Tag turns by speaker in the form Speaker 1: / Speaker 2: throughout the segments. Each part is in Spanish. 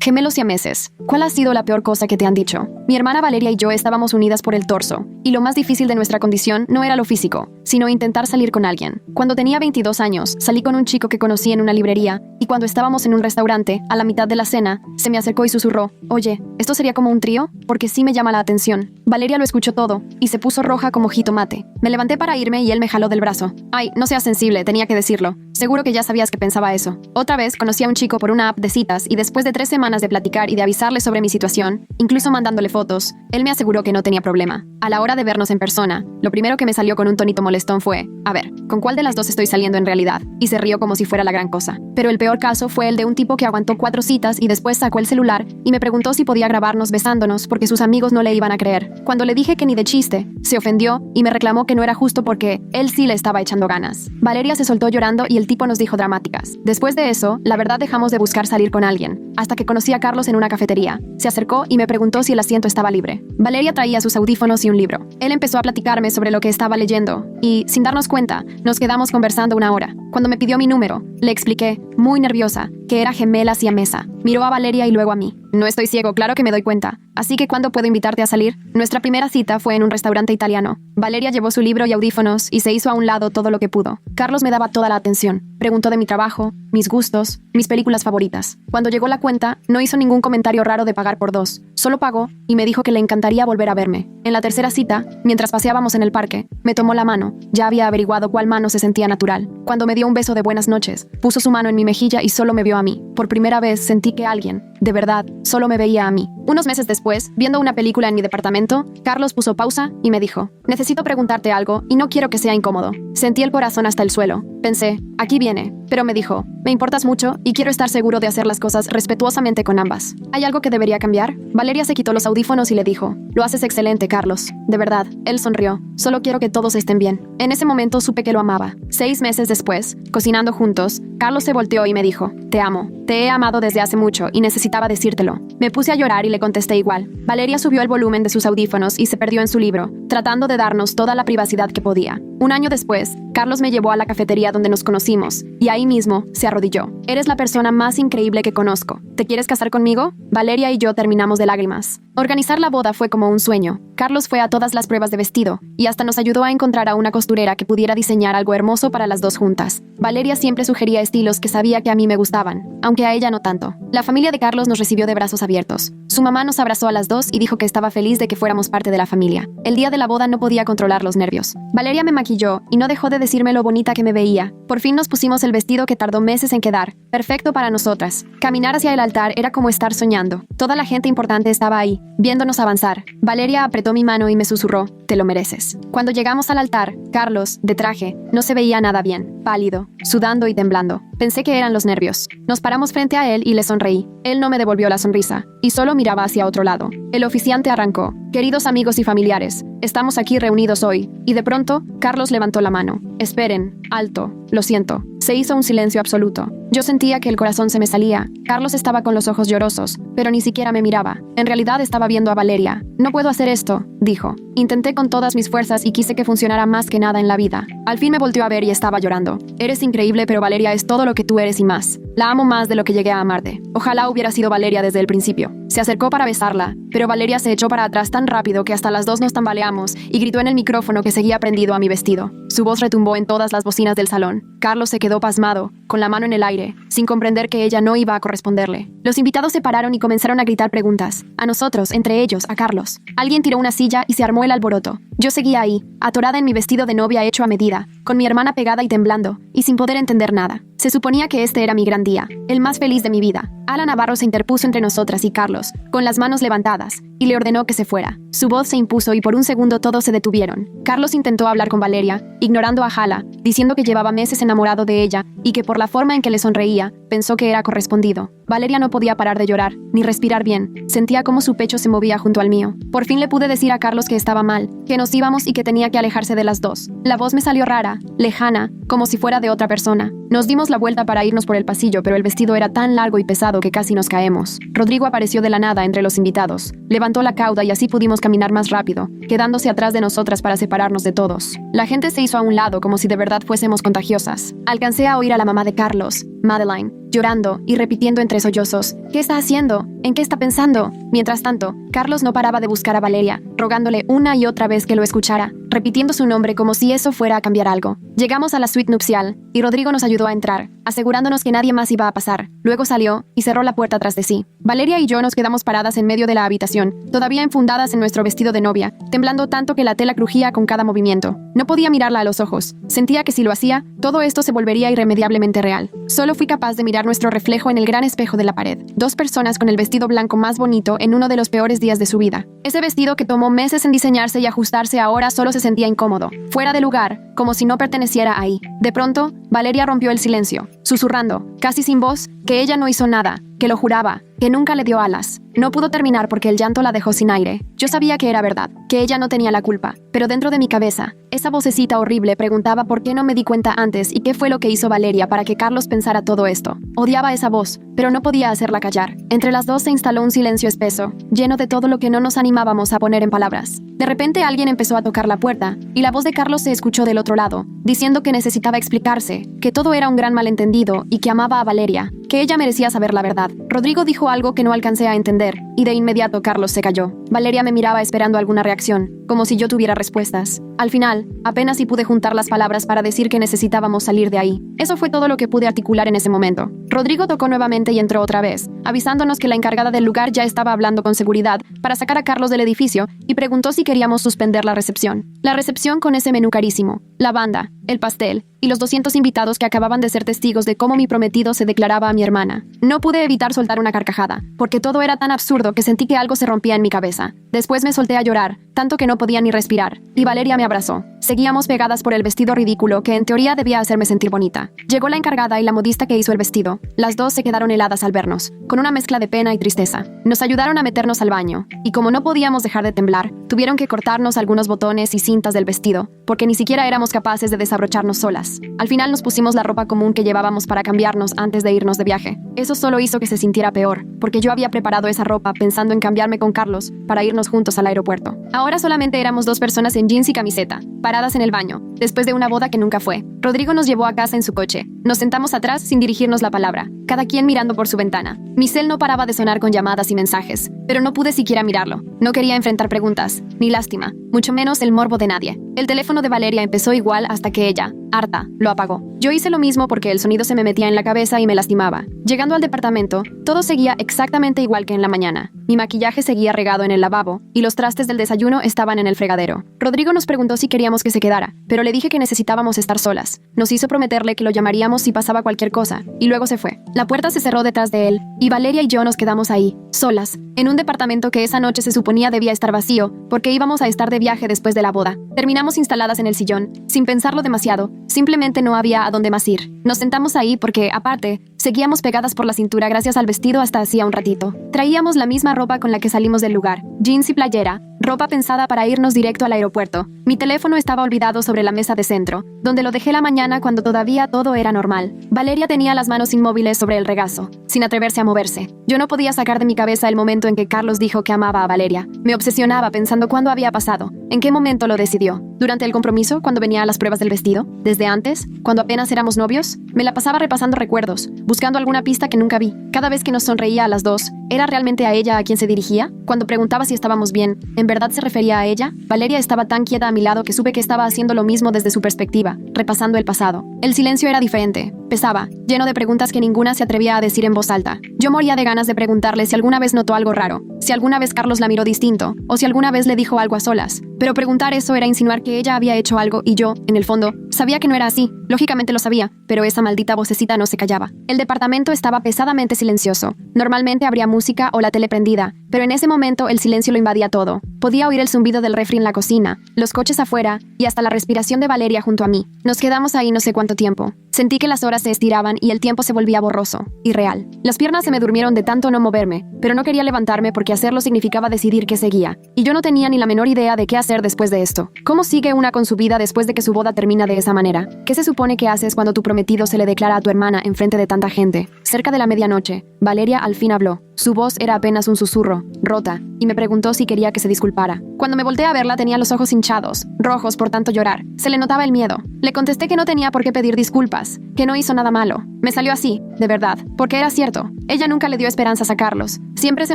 Speaker 1: Gemelos siameses. ¿Cuál ha sido la peor cosa que te han dicho? Mi hermana Valeria y yo estábamos unidas por el torso, y lo más difícil de nuestra condición no era lo físico, sino intentar salir con alguien. Cuando tenía 22 años, salí con un chico que conocí en una librería, y cuando estábamos en un restaurante, a la mitad de la cena, se me acercó y susurró: «Oye, ¿esto sería como un trío? Porque sí me llama la atención». Valeria lo escuchó todo, y se puso roja como jitomate. Me levanté para irme y él me jaló del brazo. «Ay, no seas sensible, tenía que decirlo. Seguro que ya sabías que pensaba eso». Otra vez conocí a un chico por una app de citas y después de 3 semanas de platicar y de avisarle sobre mi situación, incluso mandándole fotos, él me aseguró que no tenía problema. A la hora de vernos en persona, lo primero que me salió con un tonito molestón fue: «A ver, ¿con cuál de las dos estoy saliendo en realidad?». Y se rió como si fuera la gran cosa. Pero el peor caso fue el de un tipo que aguantó 4 citas y después sacó el celular y me preguntó si podía grabarnos besándonos porque sus amigos no le iban a creer. Cuando le dije que ni de chiste, se ofendió y me reclamó que no era justo porque él sí le estaba echando ganas. Valeria se soltó llorando y el tipo nos dijo dramáticas. Después de eso, la verdad dejamos de buscar salir con alguien, hasta que conocí a Carlos en una cafetería. Se acercó y me preguntó si el asiento estaba libre. Valeria traía sus audífonos y un libro. Él empezó a platicarme sobre lo que estaba leyendo y, sin darnos cuenta, nos quedamos conversando 1 hora. Cuando me pidió mi número, le expliqué, muy nerviosa, que era gemela siamesa. Miró a Valeria y luego a mí. «No estoy ciego, claro que me doy cuenta. Así que ¿cuándo puedo invitarte a salir?». Nuestra primera cita fue en un restaurante italiano. Valeria llevó su libro y audífonos y se hizo a un lado todo lo que pudo. Carlos me daba toda la atención. Preguntó de mi trabajo, mis gustos, mis películas favoritas. Cuando llegó la cuenta, no hizo ningún comentario raro de pagar por 2. Solo pagó y me dijo que le encantaría volver a verme. En la tercera cita, mientras paseábamos en el parque, me tomó la mano. Ya había averiguado cuál mano se sentía natural. Cuando me dio un beso de buenas noches, puso su mano en mi mejilla y solo me vio a mí. Por primera vez sentí que alguien, de verdad, solo me veía a mí. Unos meses después, viendo una película en mi departamento, Carlos puso pausa y me dijo: «Necesito preguntarte algo y no quiero que sea incómodo». Sentí el corazón hasta el suelo. Pensé, aquí viene. Pero me dijo: «Me importas mucho y quiero estar seguro de hacer las cosas respetuosamente con ambas. ¿Hay algo que debería cambiar?». Valeria se quitó los audífonos y le dijo: «Lo haces excelente, Carlos. De verdad». Él sonrió. «Solo quiero que todos estén bien». En ese momento supe que lo amaba. 6 meses después, cocinando juntos, Carlos se volteó y me dijo: «Te amo. Te he amado desde hace mucho y necesitaba decírtelo». Me puse a llorar y le contesté igual. Valeria subió el volumen de sus audífonos y se perdió en su libro, tratando de darnos toda la privacidad que podía. 1 año después, Carlos me llevó a la cafetería donde nos conocimos, y ahí mismo se arrodilló. «Eres la persona más increíble que conozco. ¿Te quieres casar conmigo?». Valeria y yo terminamos de lágrimas. Organizar la boda fue como un sueño. Carlos fue a todas las pruebas de vestido, y hasta nos ayudó a encontrar a una costurera que pudiera diseñar algo hermoso para las dos juntas. Valeria siempre sugería estilos que sabía que a mí me gustaban, aunque a ella no tanto. La familia de Carlos nos recibió de brazos abiertos. Su mamá nos abrazó a las dos y dijo que estaba feliz de que fuéramos parte de la familia. El día de la boda no podía controlar los nervios. Valeria me maquilló y no dejó de decirme lo bonita que me veía. Por fin nos pusimos el vestido que tardó meses en quedar, perfecto para nosotras. Caminar hacia el altar era como estar soñando. Toda la gente importante estaba ahí, viéndonos avanzar. Valeria apretó mi mano y me susurró: «Te lo mereces». Cuando llegamos al altar, Carlos, de traje, no se veía nada bien, pálido, sudando y temblando. Pensé que eran los nervios. Nos paramos frente a él y le sonreí. Él no me devolvió la sonrisa y solo miraba hacia otro lado. El oficiante arrancó: «Queridos amigos y familiares, estamos aquí reunidos hoy». Y de pronto, Carlos levantó la mano. «Esperen, alto, lo siento». Se hizo un silencio absoluto. Yo sentía que el corazón se me salía. Carlos estaba con los ojos llorosos, pero ni siquiera me miraba. En realidad estaba viendo a Valeria. «No puedo hacer esto», dijo. Intenté con todas mis fuerzas y quise que funcionara más que nada en la vida. Al fin me volteó a ver y estaba llorando. «Eres increíble, pero Valeria es todo lo que tú eres y más. La amo más de lo que llegué a amarte. Ojalá hubiera sido Valeria desde el principio». Se acercó para besarla, pero Valeria se echó para atrás tan rápido que hasta las dos nos tambaleamos y gritó en el micrófono que seguía prendido a mi vestido. Su voz retumbó en todas las bocinas del salón. Carlos se quedó pasmado, con la mano en el aire, sin comprender que ella no iba a corresponderle. Los invitados se pararon y comenzaron a gritar preguntas. A nosotros, entre ellos, a Carlos. Alguien tiró una silla y se armó el alboroto. Yo seguía ahí, atorada en mi vestido de novia hecho a medida, con mi hermana pegada y temblando, y sin poder entender nada. Se suponía que este era mi gran día, el más feliz de mi vida. Ala Navarro se interpuso entre nosotras y Carlos, con las manos levantadas, y le ordenó que se fuera. Su voz se impuso y por un segundo todos se detuvieron. Carlos intentó hablar con Valeria, ignorando a Hala, diciendo que llevaba meses enamorado de ella y que por la forma en que le sonreía, pensó que era correspondido. Valeria no podía parar de llorar, ni respirar bien. Sentía cómo su pecho se movía junto al mío. Por fin le pude decir a Carlos que estaba mal, que nos íbamos y que tenía que alejarse de las dos. La voz me salió rara, lejana, como si fuera de otra persona. Nos dimos la vuelta para irnos por el pasillo, pero el vestido era tan largo y pesado que casi nos caemos. Rodrigo apareció de la nada entre los invitados. Levantó la cauda y así pudimos caminar más rápido, quedándose atrás de nosotras para separarnos de todos. La gente se hizo a un lado como si de verdad fuésemos contagiosas. Alcancé a oír a la mamá de Carlos, Madeline, llorando y repitiendo entre sollozos: ¿qué está haciendo? ¿En qué está pensando? Mientras tanto, Carlos no paraba de buscar a Valeria, rogándole una y otra vez que lo escuchara, repitiendo su nombre como si eso fuera a cambiar algo. Llegamos a la suite nupcial, y Rodrigo nos ayudó a entrar, asegurándonos que nadie más iba a pasar. Luego salió y cerró la puerta tras de sí. Valeria y yo nos quedamos paradas en medio de la habitación, todavía enfundadas en nuestro vestido de novia, temblando tanto que la tela crujía con cada movimiento. No podía mirarla a los ojos. Sentía que si lo hacía, todo esto se volvería irremediablemente real. Solo fui capaz de mirar nuestro reflejo en el gran espejo de la pared. Dos personas con el vestido blanco más bonito en uno de los peores días de su vida. Ese vestido que tomó meses en diseñarse y ajustarse ahora solo se sentía incómodo, fuera de lugar, como si no perteneciera ahí. De pronto, Valeria rompió el silencio, susurrando, casi sin voz, que ella no hizo nada, que lo juraba, que nunca le dio alas. No pudo terminar porque el llanto la dejó sin aire. Yo sabía que era verdad, que ella no tenía la culpa, pero dentro de mi cabeza, esa vocecita horrible preguntaba por qué no me di cuenta antes y qué fue lo que hizo Valeria para que Carlos pensara todo esto. Odiaba esa voz, pero no podía hacerla callar. Entre las dos se instaló un silencio espeso, lleno de todo lo que no nos animábamos a poner en palabras. De repente alguien empezó a tocar la puerta, y la voz de Carlos se escuchó del otro lado, diciendo que necesitaba explicarse, que todo era un gran malentendido y que amaba a Valeria, que ella merecía saber la verdad. Rodrigo dijo algo que no alcancé a entender, y de inmediato Carlos se calló. Valeria me miraba esperando alguna reacción, como si yo tuviera respuestas. Al final, apenas si pude juntar las palabras para decir que necesitábamos salir de ahí. Eso fue todo lo que pude articular en ese momento. Rodrigo tocó nuevamente y entró otra vez, avisándonos que la encargada del lugar ya estaba hablando con seguridad para sacar a Carlos del edificio y preguntó si queríamos suspender la recepción. La recepción con ese menú carísimo, la banda, el pastel y los 200 invitados que acababan de ser testigos de cómo mi prometido se declaraba a mi hermana. No pude evitar soltar una carcajada, porque todo era tan absurdo que sentí que algo se rompía en mi cabeza. Después me solté a llorar, tanto que no podía ni respirar, y Valeria me abrazó. Seguíamos pegadas por el vestido ridículo que en teoría debía hacerme sentir bonita. Llegó la encargada y la modista que hizo el vestido. Las dos se quedaron heladas al vernos, con una mezcla de pena y tristeza. Nos ayudaron a meternos al baño, y como no podíamos dejar de temblar, tuvieron que cortarnos algunos botones y cintas del vestido, porque ni siquiera éramos capaces de desabrocharnos solas. Al final nos pusimos la ropa común que llevábamos para cambiarnos antes de irnos de viaje. Eso solo hizo que se sintiera peor, porque yo había preparado esa ropa pensando en cambiarme con Carlos para irnos juntos al aeropuerto. Ahora solamente éramos dos personas en jeans y camiseta, paradas en el baño, después de una boda que nunca fue. Rodrigo nos llevó a casa en su coche. Nos sentamos atrás sin dirigirnos la palabra, cada quien mirando por su ventana. Mi cel no paraba de sonar con llamadas y mensajes, pero no pude siquiera mirarlo. No quería enfrentar preguntas, ni lástima, mucho menos el morbo de nadie. El teléfono de Valeria empezó igual hasta que ella, harta, lo apagó. Yo hice lo mismo porque el sonido se me metía en la cabeza y me lastimaba. Llegando al departamento, todo seguía exactamente igual que en la mañana. Mi maquillaje seguía regado en el lavabo y los trastes del desayuno estaban en el fregadero. Rodrigo nos preguntó si queríamos que se quedara, pero le dije que necesitábamos estar solas. Nos hizo prometerle que lo llamaríamos si pasaba cualquier cosa, y luego se fue. La puerta se cerró detrás de él, y Valeria y yo nos quedamos ahí, solas, en un departamento que esa noche se suponía debía estar vacío, porque íbamos a estar de viaje después de la boda. Terminamos instaladas en el sillón, sin pensarlo demasiado, simplemente no había a dónde más ir. Nos sentamos ahí porque, aparte, seguíamos pegadas por la cintura gracias al vestido hasta hacía un ratito. Traíamos la misma ropa con la que salimos del lugar, jeans y playera, ropa pensada para irnos directo al aeropuerto. Mi teléfono estaba olvidado sobre la mesa de centro, donde lo dejé la mañana cuando todavía todo era normal. Valeria tenía las manos inmóviles sobre el regazo, sin atreverse a moverse. Yo no podía sacar de mi cabeza el momento en que Carlos dijo que amaba a Valeria. Me obsesionaba pensando cuándo había pasado, en qué momento lo decidió. ¿Durante el compromiso, cuando venía a las pruebas del vestido? ¿Desde antes? ¿Cuando apenas éramos novios? Me la pasaba repasando recuerdos, buscando alguna pista que nunca vi. Cada vez que nos sonreía a las dos, ¿era realmente a ella a quien se dirigía? Cuando preguntaba si estábamos bien, ¿en verdad se refería a ella? Valeria estaba tan quieta a mi lado que supe que estaba haciendo lo mismo desde su perspectiva, repasando el pasado. El silencio era diferente, pesaba, lleno de preguntas que ninguna se atrevía a decir en voz alta. Yo moría de ganas de preguntarle si alguna vez notó algo raro, si alguna vez Carlos la miró distinto, o si alguna vez le dijo algo a solas. Pero preguntar eso era insinuar que ella había hecho algo y yo, en el fondo, sabía que no era así. Lógicamente lo sabía, pero esa maldita vocecita no se callaba. El departamento estaba pesadamente silencioso. Normalmente habría música o la tele prendida, pero en ese momento el silencio lo invadía todo. Podía oír el zumbido del refri en la cocina, los coches afuera y hasta la respiración de Valeria junto a mí. Nos quedamos ahí no sé cuánto tiempo. Sentí que las horas se estiraban y el tiempo se volvía borroso, irreal. Las piernas se me durmieron de tanto no moverme, pero no quería levantarme porque hacerlo significaba decidir qué seguía. Y yo no tenía ni la menor idea de qué hacer después de esto. ¿Cómo sigue una con su vida después de que su boda termina de esa manera? ¿Qué se supone que haces cuando tu prometido se le declara a tu hermana enfrente de tanta gente? Cerca de la medianoche, Valeria al fin habló. Su voz era apenas un susurro, rota, y me preguntó si quería que se disculpara. Cuando me volteé a verla tenía los ojos hinchados, rojos por tanto llorar. Se le notaba el miedo. Le contesté que no tenía por qué pedir disculpas, que no hizo nada malo. Me salió así, de verdad, porque era cierto. Ella nunca le dio esperanzas a Carlos. Siempre se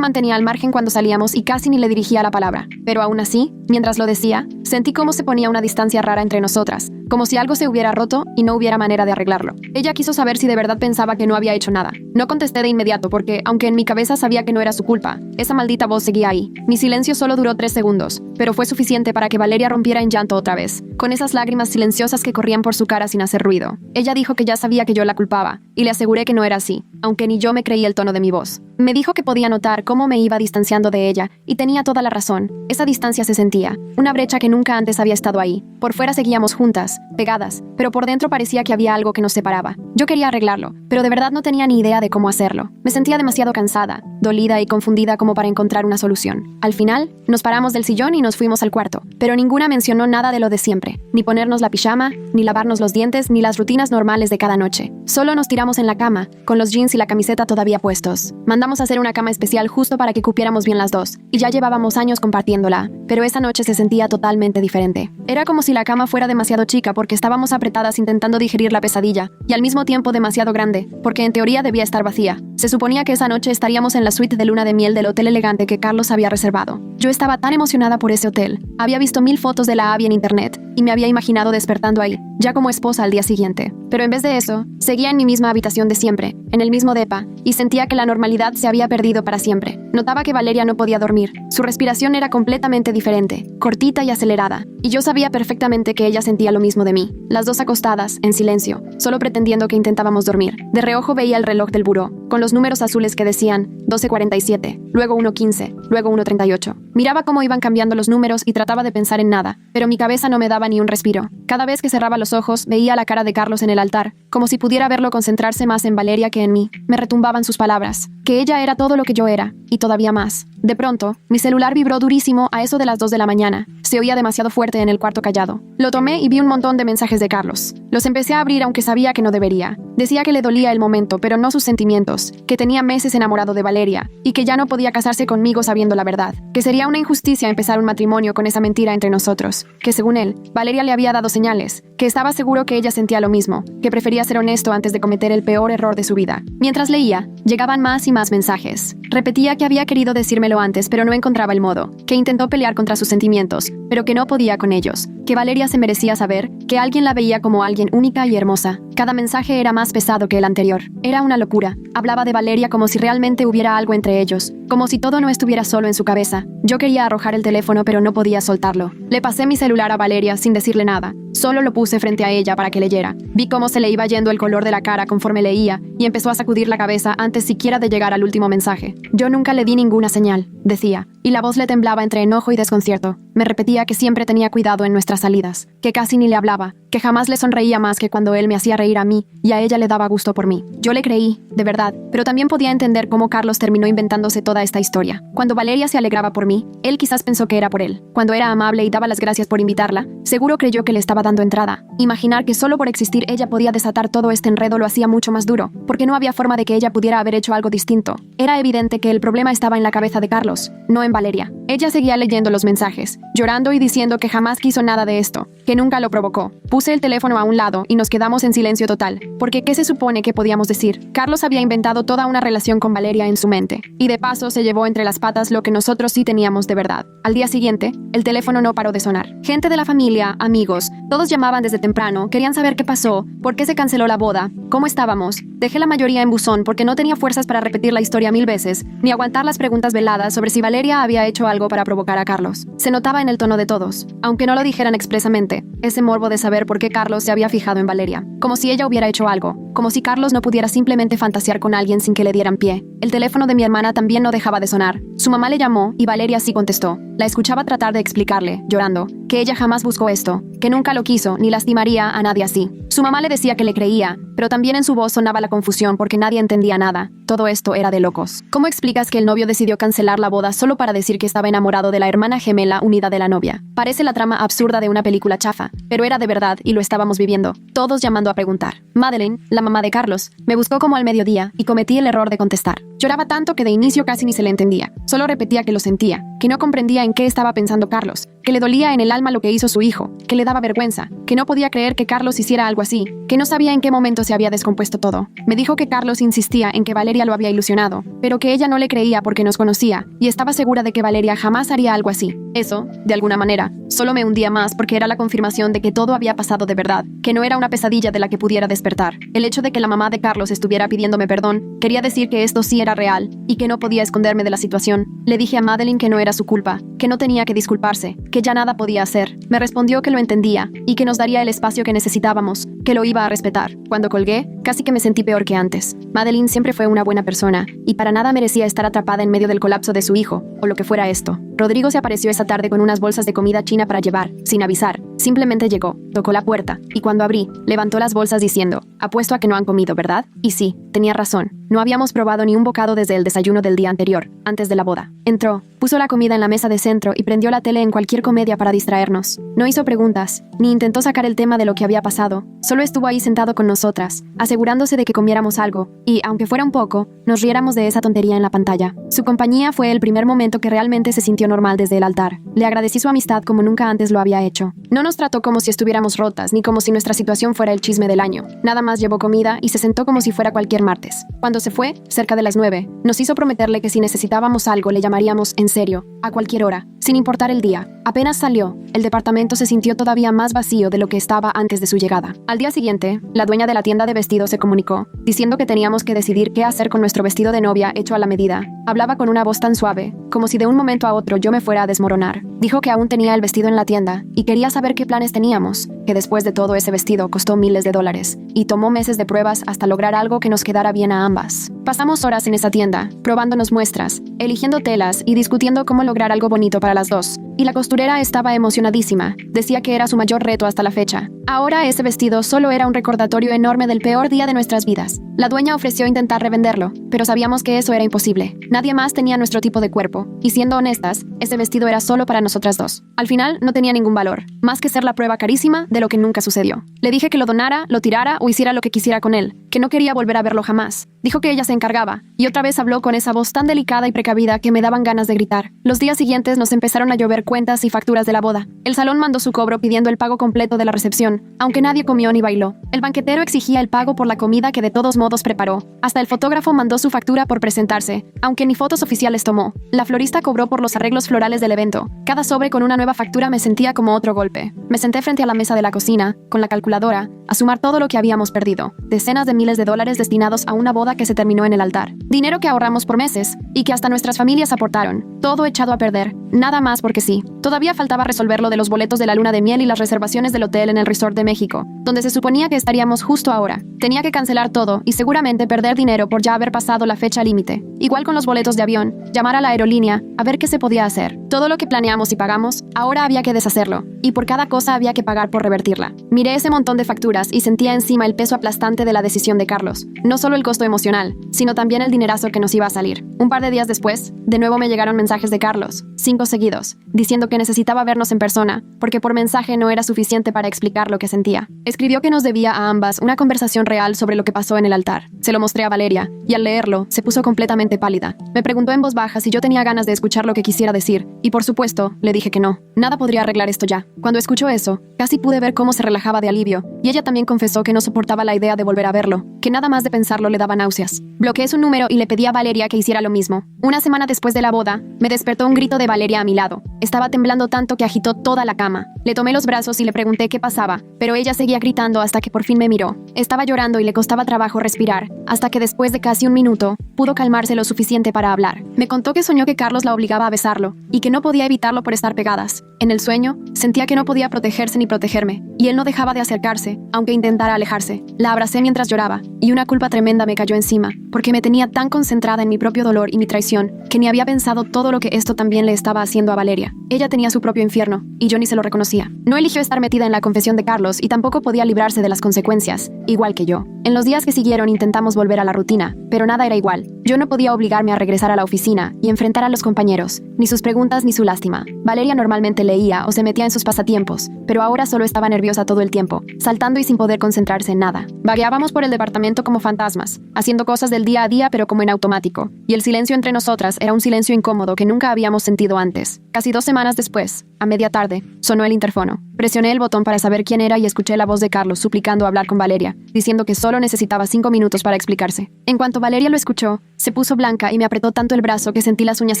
Speaker 1: mantenía al margen cuando salíamos y casi ni le dirigía la palabra. Pero aún así, mientras lo decía, sentí cómo se ponía una distancia rara entre nosotras, como si algo se hubiera roto y no hubiera manera de arreglarlo. Ella quiso saber si de verdad pensaba que no había hecho nada. No contesté de inmediato porque, aunque en mi cabeza sabía que no era su culpa, esa maldita voz seguía ahí. Mi silencio solo duró 3 segundos, pero fue suficiente para que Valeria rompiera en llanto otra vez, con esas lágrimas silenciosas que corrían por su cara sin hacer ruido. Ella dijo que ya sabía que yo la culpaba, y le aseguré que no era así, aunque ni yo me creí el tono de mi voz. Me dijo que podía notar cómo me iba distanciando de ella, y tenía toda la razón. Esa distancia se sentía, una brecha que nunca antes había estado ahí. Por fuera seguíamos juntas, pegadas, pero por dentro parecía que había algo que nos separaba. Yo quería arreglarlo, pero de verdad no tenía ni idea de cómo hacerlo. Me sentía demasiado cansada, dolida y confundida como para encontrar una solución. Al final, nos paramos del sillón y nos fuimos al cuarto, pero ninguna mencionó nada de lo de siempre, ni ponernos la pijama, ni lavarnos los dientes, ni las rutinas normales de cada noche. Solo nos tiramos en la cama, con los jeans y la camiseta todavía puestos. Mandamos a hacer una cama especial justo para que cupiéramos bien las dos, y ya llevábamos años compartiéndola, pero esa noche se sentía totalmente diferente. Era como si la cama fuera demasiado chica porque estábamos apretadas intentando digerir la pesadilla, y al mismo tiempo demasiado grande, porque en teoría debía estar vacía. Se suponía que esa noche estaríamos en la suite de luna de miel del hotel elegante que Carlos había reservado. Yo estaba tan emocionada por ese hotel. Había visto 1000 fotos de la Abby en internet, y me había imaginado despertando ahí, ya como esposa al día siguiente. Pero en vez de eso, seguía en mi misma habitación de siempre, en el mismo depa, y sentía que la normalidad se había perdido para siempre. Notaba que Valeria no podía dormir. Su respiración era completamente diferente, cortita y acelerada, y yo sabía perfectamente que ella sentía lo mismo de mí. Las dos acostadas, en silencio, solo pretendiendo que intentábamos dormir. De reojo veía el reloj del buró, con los números azules que decían 12:47, luego 1:15, luego 1:38. Miraba cómo iban cambiando los números y trataba de pensar en nada, pero mi cabeza no me daba ni un respiro. Cada vez que cerraba los ojos, veía la cara de Carlos en el altar, como si pudiera verlo concentrarse más en Valeria que en mí. Me retumbaban sus palabras, que ella era todo lo que yo era, y todavía más. De pronto, mi celular vibró durísimo a eso de las 2 de la mañana. Se oía demasiado fuerte en el cuarto callado. Lo tomé y vi un montón de mensajes de Carlos. Los empecé a abrir aunque sabía que no debería. Decía que le dolía el momento, pero no sus sentimientos, que tenía meses enamorado de Valeria, y que ya no podía casarse conmigo sabiendo la verdad, que sería una injusticia empezar un matrimonio con esa mentira entre nosotros, que según él, Valeria le había dado señales, que estaba seguro que ella sentía lo mismo, que prefería ser honesto antes de cometer el peor error de su vida. Mientras leía, llegaban más y más mensajes. Repetía que había querido decírmelo antes, pero no encontraba el modo, que intentó pelear contra sus sentimientos, pero que no podía con ellos, que Valeria se merecía saber que alguien la veía como alguien única y hermosa. Cada mensaje era más pesado que el anterior. Era una locura. Hablaba de Valeria como si realmente hubiera algo entre ellos, como si todo no estuviera solo en su cabeza. Yo quería arrojar el teléfono, pero no podía soltarlo. Le pasé mi celular a Valeria sin decirle nada. Solo lo puse frente a ella para que leyera. Vi cómo se le iba yendo el color de la cara conforme leía y empezó a sacudir la cabeza antes siquiera de llegar al último mensaje. Yo nunca le di ninguna señal, decía, y la voz le temblaba entre enojo y desconcierto. Me repetía que siempre tenía cuidado en nuestras salidas, que casi ni le hablaba, que jamás le sonreía más que cuando él me hacía reír a mí y a ella le daba gusto por mí. Yo le creí, de verdad, pero también podía entender cómo Carlos terminó inventándose toda esta historia. Cuando Valeria se alegraba por mí, él quizás pensó que era por él. Cuando era amable y daba las gracias por invitarla, seguro creyó que le estaba dando entrada. Imaginar que solo por existir ella podía desatar todo este enredo lo hacía mucho más duro, porque no había forma de que ella pudiera haber hecho algo distinto. Era evidente que el problema estaba en la cabeza de Carlos, no en Valeria. Ella seguía leyendo los mensajes, llorando y diciendo que jamás quiso nada de esto, que nunca lo provocó. Puse el teléfono a un lado y nos quedamos en silencio total, porque ¿qué se supone que podíamos decir? Carlos había inventado toda una relación con Valeria en su mente, y de paso se llevó entre las patas lo que nosotros sí teníamos de verdad. Al día siguiente, el teléfono no paró de sonar. Gente de la familia, amigos, todos llamaban desde temprano, querían saber qué pasó, por qué se canceló la boda, cómo estábamos. Dejé la mayoría en buzón porque no tenía fuerzas para repetir la historia 1000 veces, ni aguantar las preguntas veladas sobre si Valeria había hecho algo para provocar a Carlos. Se notaba en el tono de todos, aunque no lo dijeran expresamente, ese morbo de saber por qué Carlos se había fijado en Valeria, como si ella hubiera hecho algo, como si Carlos no pudiera simplemente fantasear con alguien sin que le dieran pie. El teléfono de mi hermana también no dejaba de sonar. Su mamá le llamó y Valeria sí contestó. La escuchaba tratar de explicarle, llorando, que ella jamás buscó esto, que nunca lo quiso ni lastimaría a nadie así. Su mamá le decía que le creía, pero también en su voz sonaba la confusión porque nadie entendía nada. Todo esto era de locos. ¿Cómo explicas que el novio decidió cancelar la boda solo para decir que estaba enamorado de la hermana gemela unida de la novia? Parece la trama absurda de una película chafa, pero era de verdad y lo estábamos viviendo, todos llamando a preguntar. Madeline, la mamá de Carlos, me buscó como al mediodía y cometí el error de contestar. Lloraba tanto que de inicio casi ni se le entendía. Solo repetía que lo sentía, que no comprendía en qué estaba pensando Carlos, que le dolía en el alma lo que hizo su hijo, que le daba vergüenza, que no podía creer que Carlos hiciera algo así, que no sabía en qué momento se había descompuesto todo. Me dijo que Carlos insistía en que Valeria lo había ilusionado, pero que ella no le creía porque nos conocía y estaba segura de que Valeria jamás haría algo así. Eso, de alguna manera, solo me hundía más porque era la confirmación de que todo había pasado de verdad, que no era una pesadilla de la que pudiera despertar. El hecho de que la mamá de Carlos estuviera pidiéndome perdón quería decir que esto sí era real y que no podía esconderme de la situación. Le dije a Madeline que no era su culpa, que no tenía que disculparse, que ya nada podía hacer. Me respondió que lo entendía y que nos daría el espacio que necesitábamos, que lo iba a respetar. Cuando colgué, casi que me sentí peor que antes. Madeline siempre fue una buena persona y para nada merecía estar atrapada en medio del colapso de su hijo, o lo que fuera esto. Rodrigo se apareció esa tarde con unas bolsas de comida china para llevar, sin avisar. Simplemente llegó, tocó la puerta, y cuando abrí, levantó las bolsas diciendo, apuesto a que no han comido, ¿verdad? Y sí, tenía razón. No habíamos probado ni un bocado desde el desayuno del día anterior, antes de la boda. Entró, puso la comida en la mesa de centro y prendió la tele en cualquier comedia para distraernos. No hizo preguntas, ni intentó sacar el tema de lo que había pasado. Solo estuvo ahí sentado con nosotras, asegurándose de que comiéramos algo, y, aunque fuera un poco, nos riéramos de esa tontería en la pantalla. Su compañía fue el primer momento que realmente se sintió normal desde el altar. Le agradecí su amistad como nunca antes lo había hecho. No nos trató como si estuviéramos rotas, ni como si nuestra situación fuera el chisme del año. Nada más llevó comida y se sentó como si fuera cualquier martes. Cuando se fue, cerca de las 9, nos hizo prometerle que si necesitábamos algo le llamaríamos en serio, a cualquier hora, sin importar el día. Apenas salió, el departamento se sintió todavía más vacío de lo que estaba antes de su llegada. Al día siguiente, la dueña de la tienda de vestidos se comunicó, diciendo que teníamos que decidir qué hacer con nuestro vestido de novia hecho a la medida. Hablaba con una voz tan suave, como si de un momento a otro yo me fuera a desmoronar. Dijo que aún tenía el vestido en la tienda y quería saber qué planes teníamos, que después de todo ese vestido costó miles de dólares, y tomó meses de pruebas hasta lograr algo que nos quedara bien a ambas. Pasamos horas en esa tienda, probándonos muestras, eligiendo telas y discutiendo cómo lograr algo bonito para las dos. Y la costurera estaba emocionadísima, decía que era su mayor reto hasta la fecha. Ahora ese vestido solo era un recordatorio enorme del peor día de nuestras vidas. La dueña ofreció intentar revenderlo, pero sabíamos que eso era imposible. Nadie más tenía nuestro tipo de cuerpo, y siendo honestas, ese vestido era solo para nosotras dos. Al final, no tenía ningún valor, más que ser la prueba carísima de lo que nunca sucedió. Le dije que lo donara, lo tirara o hiciera lo que quisiera con él, que no quería volver a verlo jamás. Dijo que ella se encargaba, y otra vez habló con esa voz tan delicada y precavida que me daban ganas de gritar. Los días siguientes nos empezaron a llover cuentas y facturas de la boda. El salón mandó su cobro pidiendo el pago completo de la recepción, aunque nadie comió ni bailó. El banquetero exigía el pago por la comida que de todos modos preparó. Hasta el fotógrafo mandó su factura por presentarse, aunque ni fotos oficiales tomó. La florista cobró por los arreglos florales del evento. Cada sobre con una nueva factura me sentía como otro golpe. Me senté frente a la mesa de la cocina, con la calculadora, a sumar todo lo que habíamos perdido. Decenas de miles de dólares destinados a una boda que se terminó en el altar. Dinero que ahorramos por meses y que hasta nuestras familias aportaron. Todo echado a perder. Nada más porque sí. Todavía faltaba resolver lo de los boletos de la luna de miel y las reservaciones del hotel en el Resort de México, donde se suponía que estaríamos justo ahora. Tenía que cancelar todo y seguramente perder dinero por ya haber pasado la fecha límite. Igual con los boletos de avión, llamar a la aerolínea, a ver qué se podía hacer. Todo lo que planeamos y pagamos, ahora había que deshacerlo, y por cada cosa había que pagar por revertirla. Miré ese montón de facturas y sentía encima el peso aplastante de la decisión de Carlos. No solo el costo emocional, sino también el dinerazo que nos iba a salir. Un par de días después, de nuevo me llegaron mensajes de Carlos, 5 seguidos, diciendo que necesitaba vernos en persona, porque por mensaje no era suficiente para explicar lo que sentía. Escribió que nos debía a ambas una conversación real sobre lo que pasó en el altar. Se lo mostré a Valeria, y al leerlo, se puso completamente pálida. Me preguntó en voz baja si yo tenía ganas de escuchar lo que quisiera decir, y por supuesto, le dije que no. Nada podría arreglar esto ya. Cuando escuchó eso, casi pude ver cómo se relajaba de alivio, y ella también confesó que no soportaba la idea de volver a verlo, que nada más de pensarlo le daba náuseas. Bloqueé su número y le pedí a Valeria que hiciera lo mismo. Una semana después de la boda, me despertó un grito de Valeria a mi lado. Estaba temblando tanto que agitó toda la cama. Le tomé los brazos y le pregunté qué pasaba, pero ella seguía gritando hasta que por fin me miró. Estaba llorando y le costaba trabajo respirar, hasta que después de casi un minuto, pudo calmarse lo suficiente para hablar. Me contó que soñó que Carlos la obligaba a besarlo, y que no podía evitarlo por estar pegadas. En el sueño, sentía que no podía protegerse ni protegerme, y él no dejaba de acercarse, aunque intentara alejarse. La abracé mientras lloraba, y una culpa tremenda me cayó encima, porque me tenía tan concentrada en mi propio dolor y mi traición, que ni había pensado todo lo que esto también le estaba haciendo a Valeria. Ella tenía su propio infierno, y yo ni se lo reconocía. No eligió estar metida en la confesión de Carlos y tampoco podía librarse de las consecuencias, igual que yo. En los días que siguieron intentamos volver a la rutina, pero nada era igual. Yo no podía obligarme a regresar a la oficina y enfrentar a los compañeros, ni sus preguntas ni su lástima. Valeria normalmente leía o se metía en sus pasatiempos, pero ahora solo estaba nerviosa todo el tiempo, saltando y sin poder concentrarse en nada. Vagueábamos por el departamento como fantasmas, haciendo cosas del día a día pero como en automático, y el silencio entre nosotras era un silencio incómodo que nunca habíamos sentido antes. Casi 2 semanas después, a media tarde, sonó el interfono. Presioné el botón para saber quién era y escuché la voz de Carlos suplicando hablar con Valeria, diciendo que solo necesitaba 5 minutos para explicarse. En cuanto Valeria lo escuchó, se puso blanca y me apretó tanto el brazo que sentí las uñas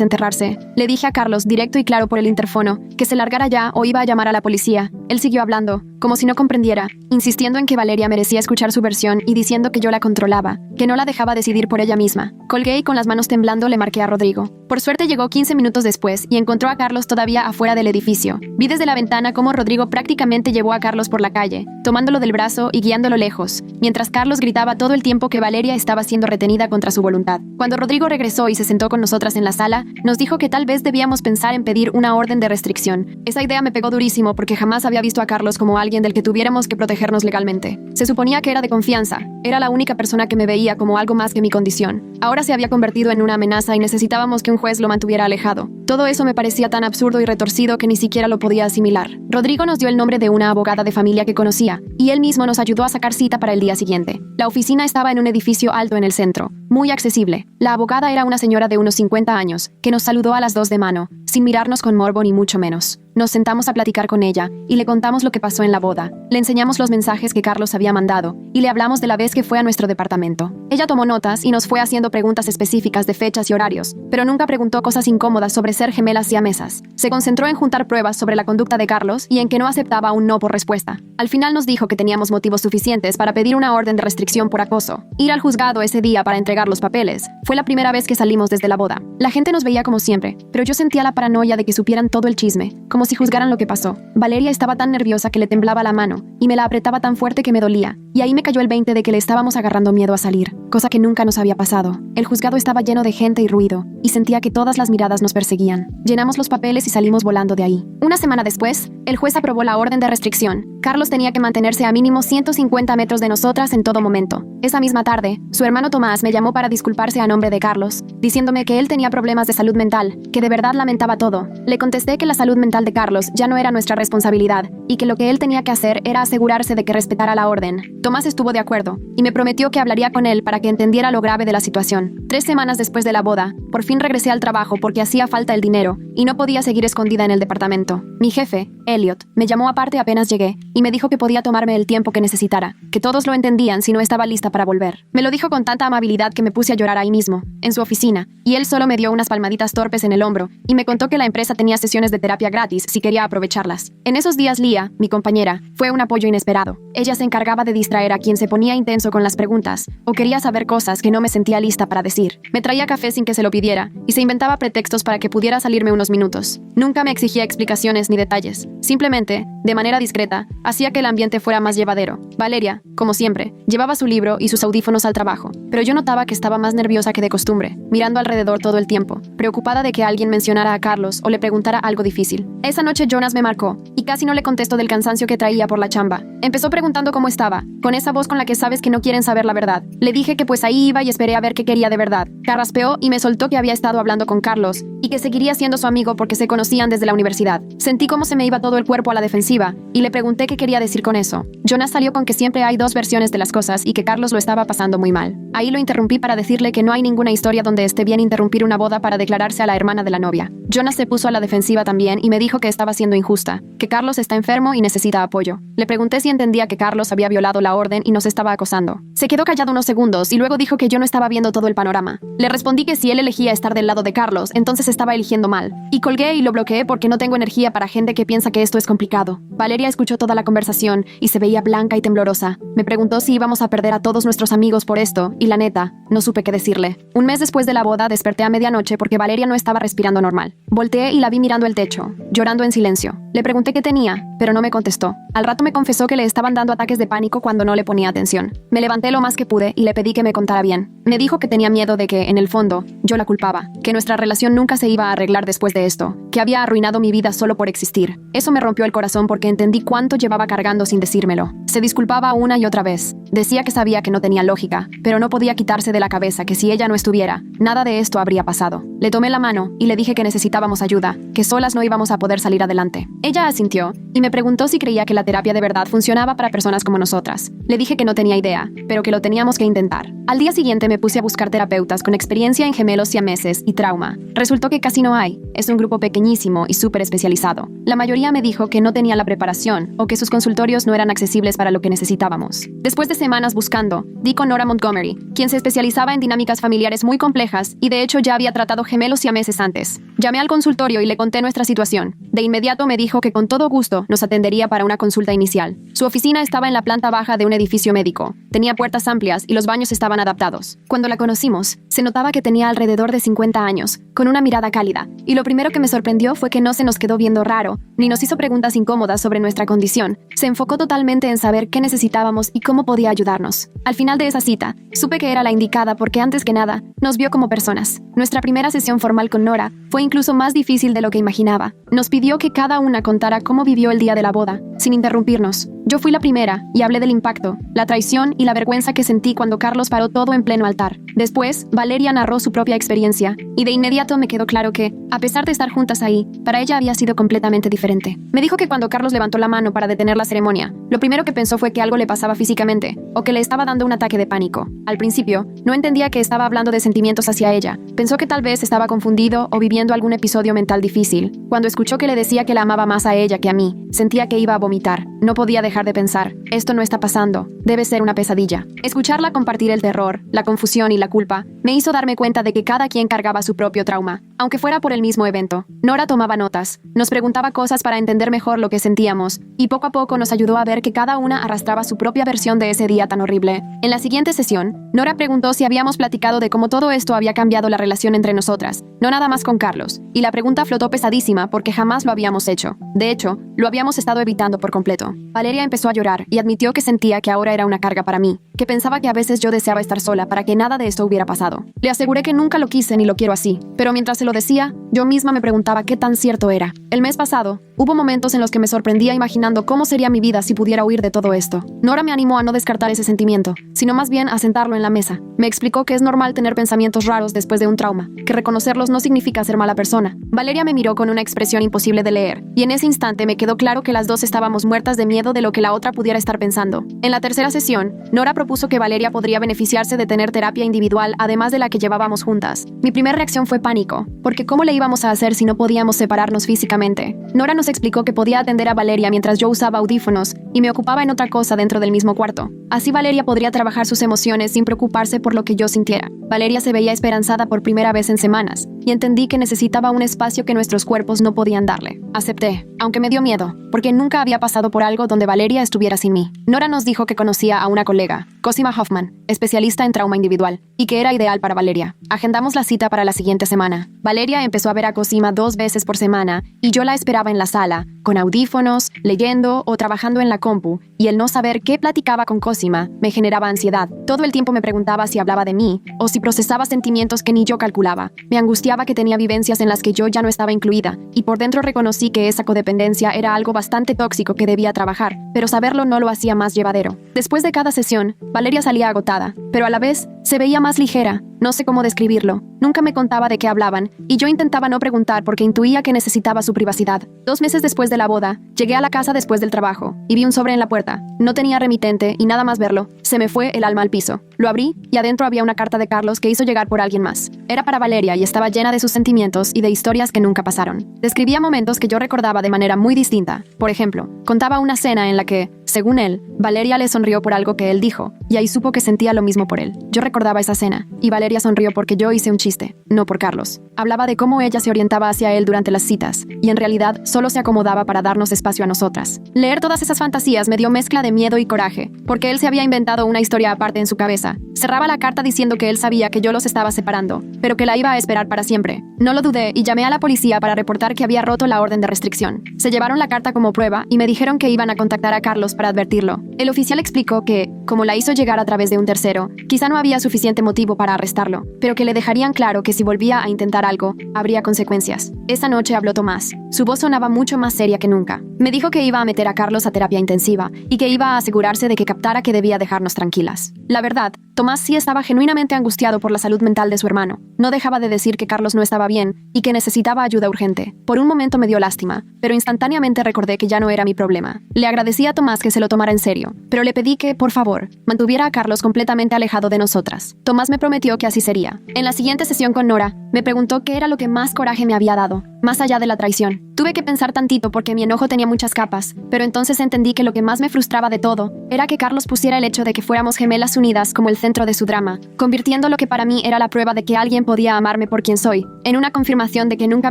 Speaker 1: enterrarse. Le dije a Carlos, directo y claro por el interfono, que se largara ya o iba a llamar a la policía. Él siguió hablando, como si no comprendiera, insistiendo en que Valeria merecía escuchar su versión y diciendo que yo la controlaba, que no la dejaba decidir por ella misma. Colgué y con las manos temblando le marqué a Rodrigo. Por suerte llegó 15 minutos después y encontró a Carlos todavía afuera del edificio. Vi desde la ventana cómo Rodrigo prácticamente llevó a Carlos por la calle, tomándolo del brazo y guiándolo lejos, mientras Carlos gritaba todo el tiempo que Valeria estaba siendo retenida contra su voluntad. Cuando Rodrigo regresó y se sentó con nosotras en la sala, nos dijo que tal vez debíamos pensar en pedir una orden de restricción. Esa idea me pegó durísimo porque jamás había visto a Carlos como alguien del que tuviéramos que protegernos legalmente. Se suponía que era de confianza, era la única persona que me veía como algo más que mi condición. Ahora se había convertido en una amenaza y necesitábamos que un juez lo mantuviera alejado. Todo eso me parecía tan absurdo y retorcido que ni siquiera lo podía asimilar. Rodrigo nos dio el nombre de una abogada de familia que conocía, y él mismo nos ayudó a sacar cita para el día siguiente. La oficina estaba en un edificio alto en el centro, muy accesible. La abogada era una señora de unos 50 años, que nos saludó a las 2 de mano, sin mirarnos con morbo ni mucho menos. Nos sentamos a platicar con ella y le contamos lo que pasó en la boda. Le enseñamos los mensajes que Carlos había mandado y le hablamos de la vez que fue a nuestro departamento. Ella tomó notas y nos fue haciendo preguntas específicas de fechas y horarios, pero nunca preguntó cosas incómodas sobre ser gemelas siamesas. Se concentró en juntar pruebas sobre la conducta de Carlos y en que no aceptaba un no por respuesta. Al final nos dijo que teníamos motivos suficientes para pedir una orden de restricción por acoso. Ir al juzgado ese día para entregar los papeles fue la primera vez que salimos desde la boda. La gente nos veía como siempre, pero yo sentía la paranoia de que supieran todo el chisme, como si juzgaran lo que pasó. Valeria estaba tan nerviosa que le temblaba la mano y me la apretaba tan fuerte que me dolía, y ahí me cayó el 20 de que le estábamos agarrando miedo a salir, cosa que nunca nos había pasado. El juzgado estaba lleno de gente y ruido, y sentía que todas las miradas nos perseguían. Llenamos los papeles y salimos volando de ahí. Una semana después, el juez aprobó la orden de restricción. Carlos tenía que mantenerse a mínimo 150 metros de nosotras en todo momento. Esa misma tarde, su hermano Tomás me llamó para disculparse a nombre de Carlos, diciéndome que él tenía problemas de salud mental, que de verdad lamentaba todo. Le contesté que la salud mental de Carlos ya no era nuestra responsabilidad y que lo que él tenía que hacer era asegurarse de que respetara la orden. Tomás estuvo de acuerdo y me prometió que hablaría con él para que entendiera lo grave de la situación. 3 semanas después de la boda, por fin regresé al trabajo porque hacía falta el dinero y no podía seguir escondida en el departamento. Mi jefe, Elliot, me llamó aparte apenas llegué y me dijo que podía tomarme el tiempo que necesitara, que todos lo entendían si no estaba lista para volver. Me lo dijo con tanta amabilidad que me puse a llorar ahí mismo, en su oficina, y él solo me dio unas palmaditas torpes en el hombro y me contó que la empresa tenía sesiones de terapia gratis si quería aprovecharlas. En esos días Lía, mi compañera, fue un apoyo inesperado. Ella se encargaba de distraer a quien se ponía intenso con las preguntas o quería saber cosas que no me sentía lista para decir. Me traía café sin que se lo pidiera y se inventaba pretextos para que pudiera salirme unos minutos. Nunca me exigía explicaciones ni detalles. Simplemente, de manera discreta, hacía que el ambiente fuera más llevadero. Valeria, como siempre, llevaba su libro y sus audífonos al trabajo, pero yo notaba que estaba más nerviosa que de costumbre, mirando alrededor todo el tiempo, preocupada de que alguien mencionara a Carlos o le preguntara algo difícil. Esa noche Jonas me marcó y casi no le contesto del cansancio que traía por la chamba. Empezó preguntando cómo estaba, con esa voz con la que sabes que no quieren saber la verdad. Le dije que pues ahí iba y esperé a ver qué quería de verdad. Carraspeó y me soltó que había estado hablando con Carlos y que seguiría siendo su amigo porque se conocían desde la universidad. Sentí cómo se me iba todo el cuerpo a la defensiva y le pregunté qué quería decir con eso. Jonas salió con que siempre hay 2 versiones de las cosas y que Carlos lo estaba pasando muy mal. Ahí lo interrumpí para decirle que no hay ninguna historia donde esté bien interrumpir una boda para declararse a la hermana de la novia. Jonas se puso a la defensiva también y me dijo que estaba siendo injusta, que Carlos está enfermo y necesita apoyo. Le pregunté si entendía que Carlos había violado la orden y nos estaba acosando. Se quedó callado unos segundos y luego dijo que yo no estaba viendo todo el panorama. Le respondí que si él elegía estar del lado de Carlos, entonces estaba eligiendo mal. Y colgué y lo bloqueé porque no tengo energía para gente que piensa que esto es complicado. Valeria escuchó toda la conversación y se veía blanca y temblorosa. Me preguntó si íbamos a perder a todos nuestros amigos por esto y la neta, no supe qué decirle. Un mes después de la boda desperté a medianoche porque Valeria no estaba respirando normal. Volteé y la vi mirando el techo, llorando en silencio. Le pregunté qué tenía, pero no me contestó. Al rato me confesó que le estaban dando ataques de pánico cuando no le ponía atención. Me levanté lo más que pude y le pedí que me contara bien. Me dijo que tenía miedo de que, en el fondo, yo la culpaba, que nuestra relación nunca se iba a arreglar después de esto, que que había arruinado mi vida solo por existir. Eso me rompió el corazón porque entendí cuánto llevaba cargando sin decírmelo. Se disculpaba una y otra vez. Decía que sabía que no tenía lógica, pero no podía quitarse de la cabeza que si ella no estuviera, nada de esto habría pasado. Le tomé la mano y le dije que necesitábamos ayuda, que solas no íbamos a poder salir adelante. Ella asintió y me preguntó si creía que la terapia de verdad funcionaba para personas como nosotras. Le dije que no tenía idea, pero que lo teníamos que intentar. Al día siguiente me puse a buscar terapeutas con experiencia en gemelos siameses y trauma. Resultó que casi no hay. Es un grupo pequeñísimo y súper especializado. La mayoría me dijo que no tenía la preparación o que sus consultorios no eran accesibles para lo que necesitábamos. Después de semanas buscando, di con Nora Montgomery, quien se especializaba en dinámicas familiares muy complejas y de hecho ya había tratado gemelos siameses antes. Llamé al consultorio y le conté nuestra situación. De inmediato me dijo que con todo gusto nos atendería para una consulta inicial. Su oficina estaba en la planta baja de un edificio médico. Tenía puertas amplias y los baños estaban adaptados. Cuando la conocimos, se notaba que tenía alrededor de 50 años, con una mirada cálida, y lo primero que me sorprendió fue que no se nos quedó viendo raro, ni nos hizo preguntas incómodas sobre nuestra condición. Se enfocó totalmente en saber qué necesitábamos y cómo podía ayudarnos. Al final de esa cita, supe que era la indicada porque antes que nada, nos vio como personas. Nuestra primera sesión formal con Nora fue incluso más difícil de lo que imaginaba. Nos pidió que cada una contara cómo vivió el día de la boda, sin interrumpirnos. Yo fui la primera y hablé del impacto, la traición y la vergüenza que sentí cuando Carlos paró todo en pleno altar. Después, Valeria narró su propia experiencia y de inmediato me quedó claro que, a pesar de estar juntas ahí, para ella había sido completamente diferente. Me dijo que cuando Carlos levantó la mano para detener la ceremonia, lo primero que pensó fue que algo le pasaba físicamente o que le estaba dando un ataque de pánico. Al principio, no entendía que estaba hablando de sentimientos hacia ella. Pensó que tal vez estaba confundido o viviendo algún episodio mental difícil. Cuando escuchó que le decía que la amaba más a ella que a mí, sentía que iba a vomitar. No podía dejar de pensar, esto no está pasando, debe ser una pesadilla. Escucharla compartir el terror, la confusión y la culpa me hizo darme cuenta de que cada quien cargaba su propio trauma, aunque fuera por el mismo evento. Nora tomaba notas, nos preguntaba cosas para entender mejor lo que sentíamos, y poco a poco nos ayudó a ver que cada una arrastraba su propia versión de ese día tan horrible. En la siguiente sesión, Nora preguntó si habíamos platicado de cómo todo esto había cambiado la relación entre nosotras, no nada más con Carlos, y la pregunta flotó pesadísima porque jamás lo habíamos hecho. De hecho, lo habíamos estado evitando por completo. Valeria empezó a llorar y admitió que sentía que ahora era una carga para mí, que pensaba que a veces yo deseaba estar sola para que nada de esto hubiera pasado. Le aseguré que nunca lo quise ni lo quiero así, pero mientras se lo decía, yo misma me preguntaba qué tan cierto era. El mes pasado, hubo momentos en los que me sorprendía imaginando cómo sería mi vida si pudiera huir de todo esto. Nora me animó a no descartar ese sentimiento, sino más bien a sentarlo en la mesa. Me explicó que es normal tener pensamientos raros después de un trauma, que reconocerlos no significa ser mala persona. Valeria me miró con una expresión imposible de leer, y en ese instante me quedó claro que las dos estábamos muertas de miedo de lo que la otra pudiera estar pensando. En la tercera sesión, Nora propuso que Valeria podría beneficiarse de tener terapia individual además de la que llevábamos juntas. Mi primera reacción fue pánico, porque ¿cómo le íbamos a hacer si no podíamos separarnos físicamente? Nora nos explicó que podía atender a Valeria mientras yo usaba audífonos y me ocupaba en otra cosa dentro del mismo cuarto. Así Valeria podría trabajar sus emociones sin preocuparse por lo que yo sintiera. Valeria se veía esperanzada por primera vez en semanas, y entendí que necesitaba un espacio que nuestros cuerpos no podían darle. Acepté, aunque me dio miedo, porque nunca había pasado por algo donde Valeria estuviera sin mí. Nora nos dijo que conocía a una colega, Cosima Hoffman, especialista en trauma individual, y que era ideal para Valeria. Agendamos la cita para la siguiente semana. Valeria empezó a ver a Cosima 2 veces por semana, y yo la esperaba en la sala, con audífonos, leyendo o trabajando en la compu, y el no saber qué platicaba con Cosima me generaba ansiedad. Todo el tiempo me preguntaba si hablaba de mí, o si procesaba sentimientos que ni yo calculaba. Me angustiaba que tenía vivencias en las que yo ya no estaba incluida, y por dentro reconocí que esa codependencia era algo bastante tóxico que debía trabajar, pero saberlo no lo hacía más llevadero. Después de cada sesión, Valeria salía agotada, pero a la vez se veía más ligera. No sé cómo describirlo. Nunca me contaba de qué hablaban, y yo intentaba no preguntar porque intuía que necesitaba su privacidad. 2 meses después de la boda, llegué a la casa después del trabajo, y vi un sobre en la puerta. No tenía remitente, y nada más verlo, se me fue el alma al piso. Lo abrí, y adentro había una carta de Carlos que hizo llegar por alguien más. Era para Valeria y estaba llena de sus sentimientos y de historias que nunca pasaron. Describía momentos que yo recordaba de manera muy distinta. Por ejemplo, contaba una cena en la que, según él, Valeria le sonrió por algo que él dijo, y ahí supo que sentía lo mismo por él. Yo recordaba esa cena, y Valeria sonrió porque yo hice un chiste, no por Carlos. Hablaba de cómo ella se orientaba hacia él durante las citas, y en realidad solo se acomodaba para darnos espacio a nosotras. Leer todas esas fantasías me dio mezcla de miedo y coraje, porque él se había inventado una historia aparte en su cabeza. Cerraba la carta diciendo que él sabía que yo los estaba separando, pero que la iba a esperar para siempre. No lo dudé y llamé a la policía para reportar que había roto la orden de restricción. Se llevaron la carta como prueba y me dijeron que iban a contactar a Carlos para advertirlo. El oficial explicó que, como la hizo llegar a través de un tercero, quizá no había suficiente motivo para arrestarlo, pero que le dejarían claro que si volvía a intentar algo, habría consecuencias. Esa noche habló Tomás. Su voz sonaba mucho más seria que nunca. Me dijo que iba a meter a Carlos a terapia intensiva y que iba a asegurarse de que captara que debía dejarnos tranquilas. La verdad, Tomás sí estaba genuinamente angustiado por la salud mental de su hermano. No dejaba de decir que Carlos no estaba bien y que necesitaba ayuda urgente. Por un momento me dio lástima, pero instantáneamente recordé que ya no era mi problema. Le agradecí a Tomás que se lo tomara en serio, pero le pedí que, por favor, mantuviera a Carlos completamente alejado de nosotras. Tomás me prometió que así sería. En la siguiente sesión con Nora, me preguntó qué era lo que más coraje me había dado, más allá de la traición. Tuve que pensar tantito porque mi enojo tenía muchas capas, pero entonces entendí que lo que más me frustraba de todo era que Carlos pusiera el hecho de que fuéramos gemelas unidas como el centro de su drama, convirtiendo lo que para mí era la prueba de que alguien podía amarme por quien soy, en una confirmación de que nunca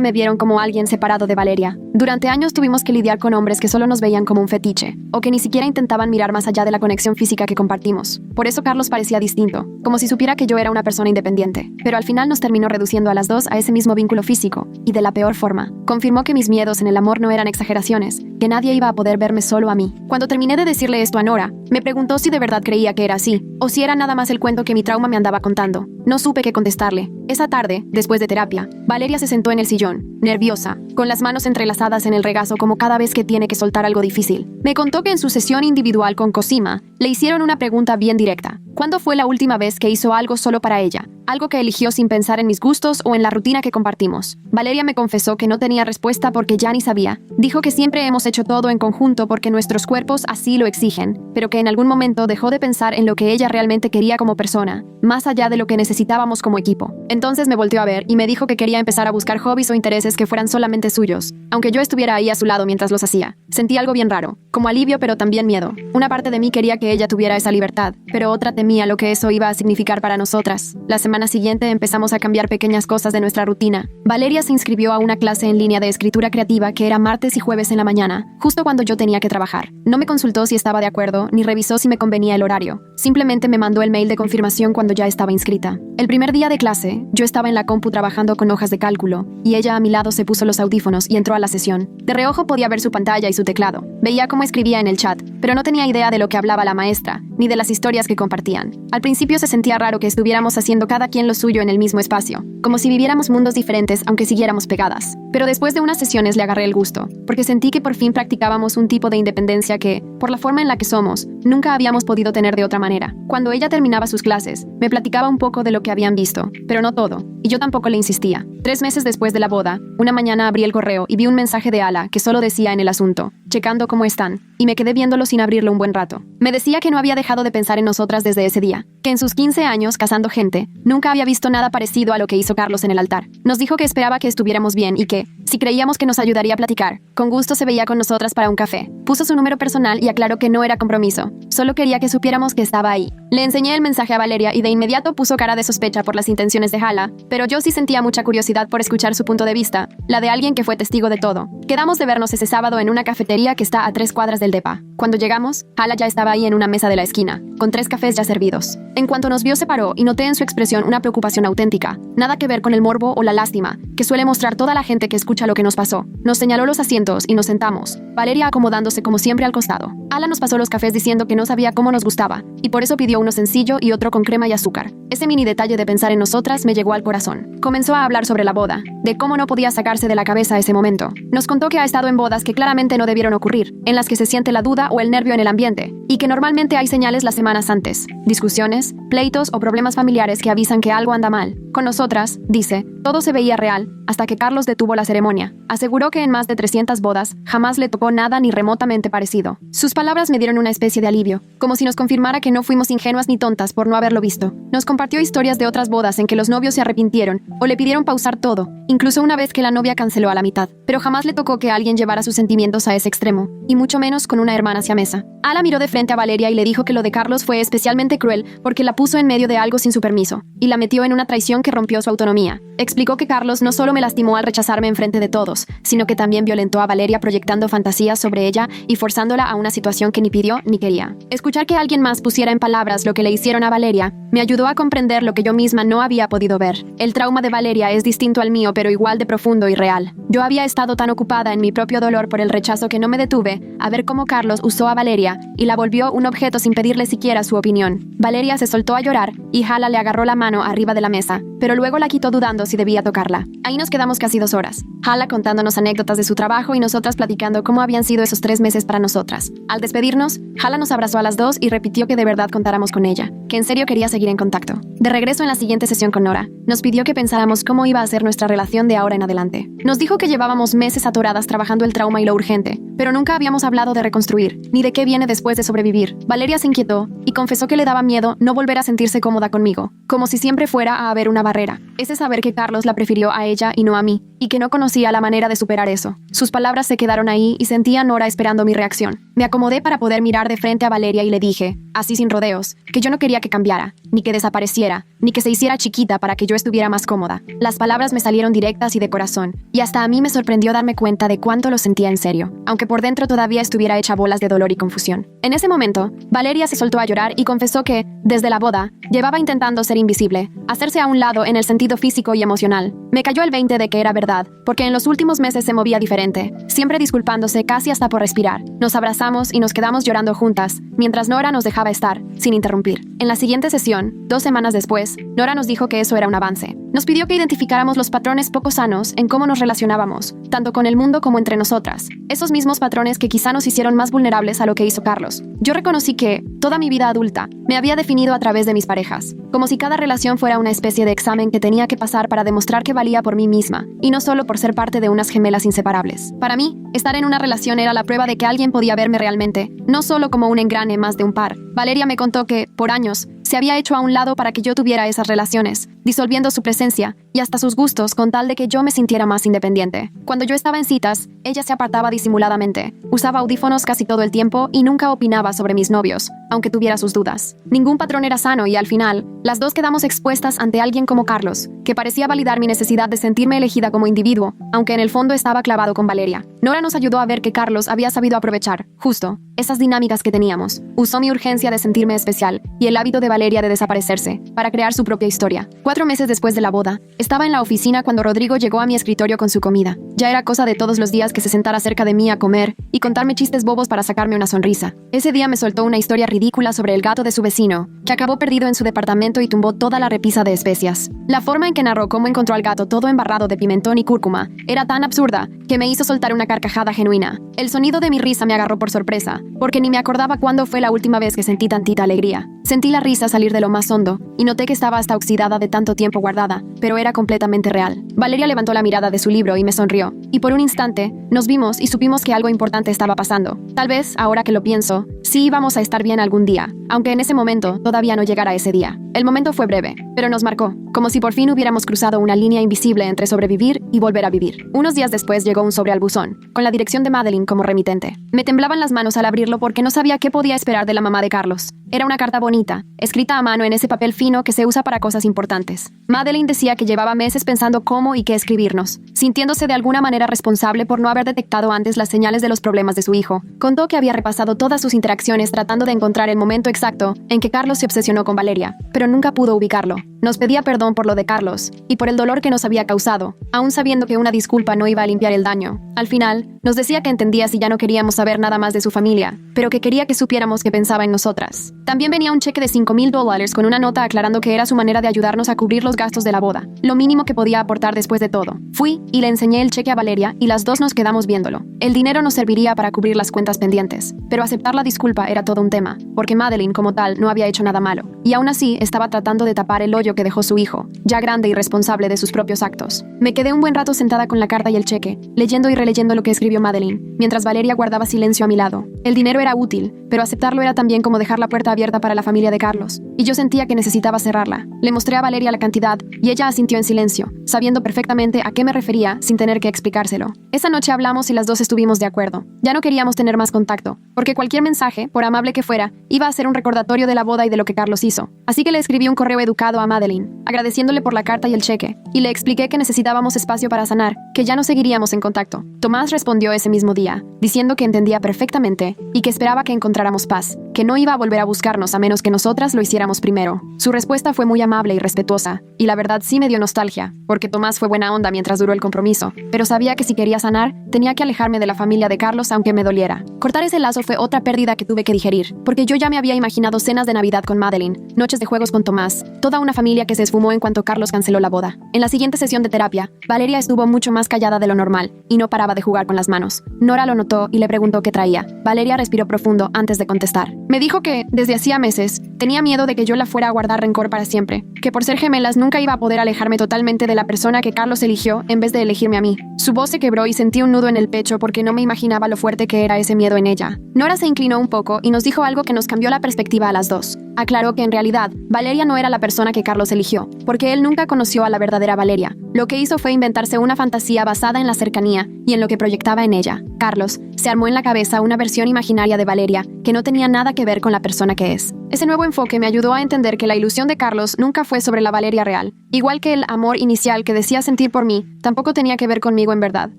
Speaker 1: me vieron como alguien separado de Valeria. Durante años tuvimos que lidiar con hombres que solo nos veían como un fetiche, o que ni siquiera intentaban mirar más allá de la conexión física que compartimos. Por eso Carlos parecía distinto, como si supiera que yo era una persona independiente, pero al final nos terminó reduciendo a las dos a ese mismo vínculo físico, y de la peor forma. Confirmó que mis miedos en el amor no eran exageraciones, que nadie iba a poder verme solo a mí. Cuando terminé de decirle esto a Nora, me preguntó si de verdad creía que era así, o si era nada más el cuento que mi trauma me andaba contando. No supe qué contestarle. Esa tarde, después de terapia, Valeria se sentó en el sillón, nerviosa, con las manos entrelazadas en el regazo como cada vez que tiene que soltar algo difícil. Me contó que en su sesión individual con Cosima, le hicieron una pregunta bien directa. ¿Cuándo fue la última vez que hizo algo solo para ella? Algo que eligió sin pensar en mis gustos o en la rutina que compartimos. Valeria me confesó que no tenía respuesta porque ya ni sabía. Dijo que siempre hemos hecho todo en conjunto porque nuestros cuerpos así lo exigen, pero que en algún momento dejó de pensar en lo que ella realmente quería como persona, más allá de lo que necesitábamos como equipo. Entonces me volteó a ver y me dijo que quería empezar a buscar hobbies o intereses que fueran solamente suyos, aunque yo estuviera ahí a su lado mientras los hacía. Sentí algo bien raro, como alivio pero también miedo. Una parte de mí quería que ella tuviera esa libertad, pero otra temía lo que eso iba a significar para nosotras. La semana siguiente empezamos a cambiar pequeñas cosas de nuestra rutina. Valeria se inscribió a una clase en línea de escritura creativa que era martes y jueves en la mañana, justo cuando yo tenía que trabajar. No me consultó si estaba de acuerdo, ni revisó si me convenía el horario. Simplemente me mandó el mail de confirmación cuando ya estaba inscrita. El primer día de clase, yo estaba en la compu trabajando con hojas de cálculo, y ella a mi lado se puso los audífonos y entró a la sesión. De reojo podía ver su pantalla y su teclado. Veía cómo escribía en el chat, pero no tenía idea de lo que hablaba la maestra, ni de las historias que compartían. Al principio se sentía raro que estuviéramos haciendo cada quien lo suyo en el mismo espacio, como si viviéramos mundos diferentes aunque siguiéramos pegadas. Pero después de unas sesiones le agarré el gusto, porque sentí que por fin practicábamos un tipo de independencia que, por la forma en la que somos, nunca habíamos podido tener de otra manera. Cuando ella terminaba sus clases, me platicaba un poco de lo que habían visto, pero no todo, y yo tampoco le insistía. 3 meses después de la boda, una mañana abrí el correo y vi un mensaje de Ala que solo decía en el asunto, checando cómo están, y me quedé viéndolo sin abrirlo un buen rato. Me decía que no había dejado de pensar en nosotras desde ese día, que en sus 15 años casando gente, nunca había visto nada parecido a lo que hizo Carlos en el altar. Nos dijo que esperaba que estuviéramos bien y que, si creíamos que nos ayudaría a platicar, con gusto se veía con nosotras para un café. Puso su número personal y aclaró que no era compromiso, solo quería que supiéramos que estaba ahí. Le enseñé el mensaje a Valeria y de inmediato puso cara de sospecha por las intenciones de Hala, pero yo sí sentía mucha curiosidad por escuchar su punto de vista, la de alguien que fue testigo de todo. Quedamos de vernos ese sábado en una cafetería que está a 3 cuadras del depa. Cuando llegamos, Hala ya estaba ahí en una mesa de la esquina, con 3 cafés ya servidos. En cuanto nos vio se paró y noté en su expresión una preocupación auténtica, nada que ver con el morbo o la lástima, que suele mostrar toda la gente que escucha lo que nos pasó. Nos señaló los asientos y nos sentamos, Valeria acomodándose como siempre al costado. Hala nos pasó los cafés diciendo que no sabía cómo nos gustaba, y por eso pidió uno sencillo y otro con crema y azúcar. Ese mini detalle de pensar en nosotras me llegó al corazón. Comenzó a hablar sobre la boda, de cómo no podía sacarse de la cabeza ese momento. Nos contó que ha estado en bodas que claramente no debieron ocurrir, en las que se siente la duda o el nervio en el ambiente, y que normalmente hay señales las semanas antes, discusiones, pleitos o problemas familiares que avisan que algo anda mal. Con nosotras, dice, todo se veía real, hasta que Carlos detuvo la ceremonia. Aseguró que en más de 300 bodas, jamás le tocó nada ni remotamente parecido. Sus palabras me dieron una especie de alivio, como si nos confirmara que no fuimos ingenuas ni tontas por no haberlo visto. Nos compartió historias de otras bodas en que los novios se arrepintieron o le pidieron pausar todo, incluso una vez que la novia canceló a la mitad. Pero jamás le tocó que alguien llevara sus sentimientos a ese extremo, y mucho menos con una hermana siamesa. Ala miró de frente a Valeria y le dijo que lo de Carlos fue especialmente cruel porque la puso en medio de algo sin su permiso, y la metió en una traición que rompió su autonomía. Explicó que Carlos no solo me lastimó al rechazarme enfrente de todos, sino que también violentó a Valeria proyectando fantasías sobre ella y forzándola a una situación que ni pidió ni quería. Escuchar que alguien más pusiera en palabras lo que le hicieron a Valeria me ayudó a comprender lo que yo misma no había podido ver. El trauma de Valeria es distinto al mío, pero igual de profundo y real. Yo había estado tan ocupada en mi propio dolor por el rechazo que no me detuve a ver cómo Carlos usó a Valeria y la volvió un objeto sin pedirle siquiera su opinión. Valeria se soltó a llorar y Hala le agarró la mano arriba de la mesa, pero luego la quitó dudando si debía tocarla. Ahí nos quedamos casi 2 horas. Hala contándonos anécdotas de su trabajo y nosotras platicando cómo habían sido esos 3 meses para nosotras. Al despedirnos, Hala nos abrazó a las dos y repitió que de verdad contáramos con ella, que en serio quería seguir en contacto. De regreso en la siguiente sesión con Nora, nos pidió que pensáramos cómo iba a ser nuestra relación de ahora en adelante. Nos dijo que llevábamos meses atoradas trabajando el trauma y lo urgente, pero nunca habíamos hablado de reconstruir, ni de qué viene después de sobrevivir. Valeria se inquietó y confesó que le daba miedo no volver a sentirse cómoda conmigo, como si siempre fuera a haber una barrera. Ese saber que Carlos la prefirió a ella y no a mí, y que no conocía la manera de superar eso. Sus palabras se quedaron ahí y sentía a Nora esperando mi reacción. Me acomodé para poder mirar de frente a Valeria y le dije, así sin rodeos, que yo no quería que cambiara, ni que desapareciera, ni que se hiciera chiquita para que yo estuviera más cómoda. Las palabras me salieron directas y de corazón, y hasta a mí me sorprendió darme cuenta de cuánto lo sentía en serio, aunque por dentro todavía estuviera hecha bolas de dolor y confusión. En ese momento, Valeria se soltó a llorar y confesó que, desde la boda, llevaba intentando ser invisible, hacerse a un lado en el sentido físico y emocional. Me cayó el 20 de que era verdad, porque en los últimos meses se movía diferente, siempre disculpándose casi hasta por respirar. Nos abrazamos y nos quedamos llorando juntas, mientras Nora nos dejaba estar, sin interrumpir. En la siguiente sesión, 2 semanas después, Nora nos dijo que eso era un avance. Nos pidió que identificáramos los patrones poco sanos en cómo nos relacionábamos, tanto con el mundo como entre nosotras. Esos mismos patrones que quizá nos hicieron más vulnerables a lo que hizo Carlos. Yo reconocí que, toda mi vida adulta, me había definido a través de mis parejas, como si cada relación fuera una especie de examen que tenía que pasar para demostrar que valía por mí misma, y no solo por ser parte de unas gemelas inseparables. Para mí, estar en una relación era la prueba de que alguien podía verme realmente, no solo como un engrane más de un par. Valeria me contó que, por años, se había hecho a un lado para que yo tuviera esas relaciones, disolviendo su presencia y hasta sus gustos con tal de que yo me sintiera más independiente. Cuando yo estaba en citas, ella se apartaba disimuladamente, usaba audífonos casi todo el tiempo y nunca opinaba sobre mis novios, aunque tuviera sus dudas. Ningún patrón era sano y al final, las dos quedamos expuestas ante alguien como Carlos, que parecía validar mi necesidad de sentirme elegida como individuo, aunque en el fondo estaba clavado con Valeria. Nora nos ayudó a ver que Carlos había sabido aprovechar, justo, esas dinámicas que teníamos. Usó mi urgencia de sentirme especial y el hábito de Valeria de desaparecerse, para crear su propia historia. 4 meses después de la boda, estaba en la oficina cuando Rodrigo llegó a mi escritorio con su comida. Ya era cosa de todos los días que se sentara cerca de mí a comer y contarme chistes bobos para sacarme una sonrisa. Ese día me soltó una historia ridícula sobre el gato de su vecino, que acabó perdido en su departamento y tumbó toda la repisa de especias. La forma en que narró cómo encontró al gato todo embarrado de pimentón y cúrcuma era tan absurda que me hizo soltar una carcajada genuina. El sonido de mi risa me agarró por sorpresa, porque ni me acordaba cuándo fue la última vez que sentí tantita alegría. Sentí la risa salir de lo más hondo y noté que estaba hasta oxidada de tanto tiempo guardada, pero era completamente real. Valeria levantó la mirada de su libro y me sonrió, y por un instante nos vimos y supimos que algo importante estaba pasando. Tal vez, ahora que lo pienso, sí íbamos a estar bien algún día, aunque en ese momento todavía no llegara ese día. El momento fue breve, pero nos marcó, como si por fin hubiéramos cruzado una línea invisible entre sobrevivir y volver a vivir. Unos días después llegó un sobre al buzón, con la dirección de Madeline como remitente. Me temblaban las manos al abrirlo porque no sabía qué podía esperar de la mamá de Carlos. Era una carta bonita, escrita a mano en ese papel fino que se usa para cosas importantes. Madeline decía que llevaba meses pensando cómo y qué escribirnos, sintiéndose de alguna manera responsable por no haber detectado antes las señales de los problemas de su hijo. Contó que había repasado todas sus interacciones tratando de encontrar el momento exacto en que Carlos se obsesionó con Valeria, pero nunca pudo ubicarlo. Nos pedía perdón por lo de Carlos y por el dolor que nos había causado, aún sabiendo que una disculpa no iba a limpiar el daño. Al final, nos decía que entendía si ya no queríamos saber nada más de su familia, pero que quería que supiéramos que pensaba en nosotras. También venía un cheque de $5,000 con una nota aclarando que era su manera de ayudarnos a cubrir los gastos de la boda, lo mínimo que podía aportar después de todo. Fui y le enseñé el cheque a Valeria y las dos nos quedamos viéndolo. El dinero nos serviría para cubrir las cuentas pendientes, pero aceptar la disculpa era todo un tema, porque Madeline como tal no había hecho nada malo, y aún así estaba tratando de tapar el hoyo que dejó su hijo, ya grande y responsable de sus propios actos. Me quedé un buen rato sentada con la carta y el cheque, leyendo y releyendo lo que escribió Madeline, mientras Valeria guardaba silencio a mi lado. El dinero era útil, pero aceptarlo era también como dejar la puerta abierta para la familia de Carlos, y yo sentía que necesitaba cerrarla. Le mostré a Valeria la cantidad, y ella asintió en silencio, sabiendo perfectamente a qué me refería sin tener que explicárselo. Esa noche hablamos y las dos estuvimos de acuerdo. Ya no queríamos tener más contacto, porque cualquier mensaje, por amable que fuera, iba a ser un recordatorio de la boda y de lo que Carlos hizo. Así que le escribí un correo educado a Madeline, agradeciéndole por la carta y el cheque, y le expliqué que necesitábamos espacio para sanar, que ya no seguiríamos en contacto. Tomás respondió ese mismo día, diciendo que entendía perfectamente y que esperaba que encontráramos paz, que no iba a volver a buscarnos a menos que nosotras lo hiciéramos primero. Su respuesta fue muy amable y respetuosa, y la verdad sí me dio nostalgia, porque Tomás fue buena onda mientras duró el compromiso, pero sabía que si quería sanar, tenía que alejarme de la familia de Carlos aunque me doliera. Cortar ese lazo fue otra pérdida que tuve que digerir, porque yo ya me había imaginado cenas de Navidad con Madeline, noches de juegos con Tomás, toda una familia que se esfumó en cuanto Carlos canceló la boda. En la siguiente sesión de terapia, Valeria estuvo mucho más callada de lo normal, y no paraba de jugar con las manos. Nora lo notó y le preguntó qué traía. Valeria respiró profundo antes de contestar. Me dijo que, desde hacía meses, tenía miedo de que yo la fuera a guardar rencor para siempre, que por ser gemelas nunca iba a poder alejarme totalmente de la persona que Carlos eligió en vez de elegirme a mí. Su voz se quebró y sentí un nudo en el pecho porque no me imaginaba lo fuerte que era ese miedo en ella. Nora se inclinó un poco y nos dijo algo que nos cambió la perspectiva a las dos. Aclaró que en realidad, Valeria no era la persona que Carlos eligió, porque él nunca conoció a la verdadera Valeria. Lo que hizo fue inventarse una fantasía basada en la cercanía y en lo que proyectaba en ella. Carlos se armó en la cabeza una versión imaginaria de Valeria que no tenía nada que ver con la persona que es. Ese nuevo enfoque me ayudó a entender que la ilusión de Carlos nunca fue sobre la Valeria real. Igual que el amor inicial que decía sentir por mí, tampoco tenía que ver conmigo en verdad.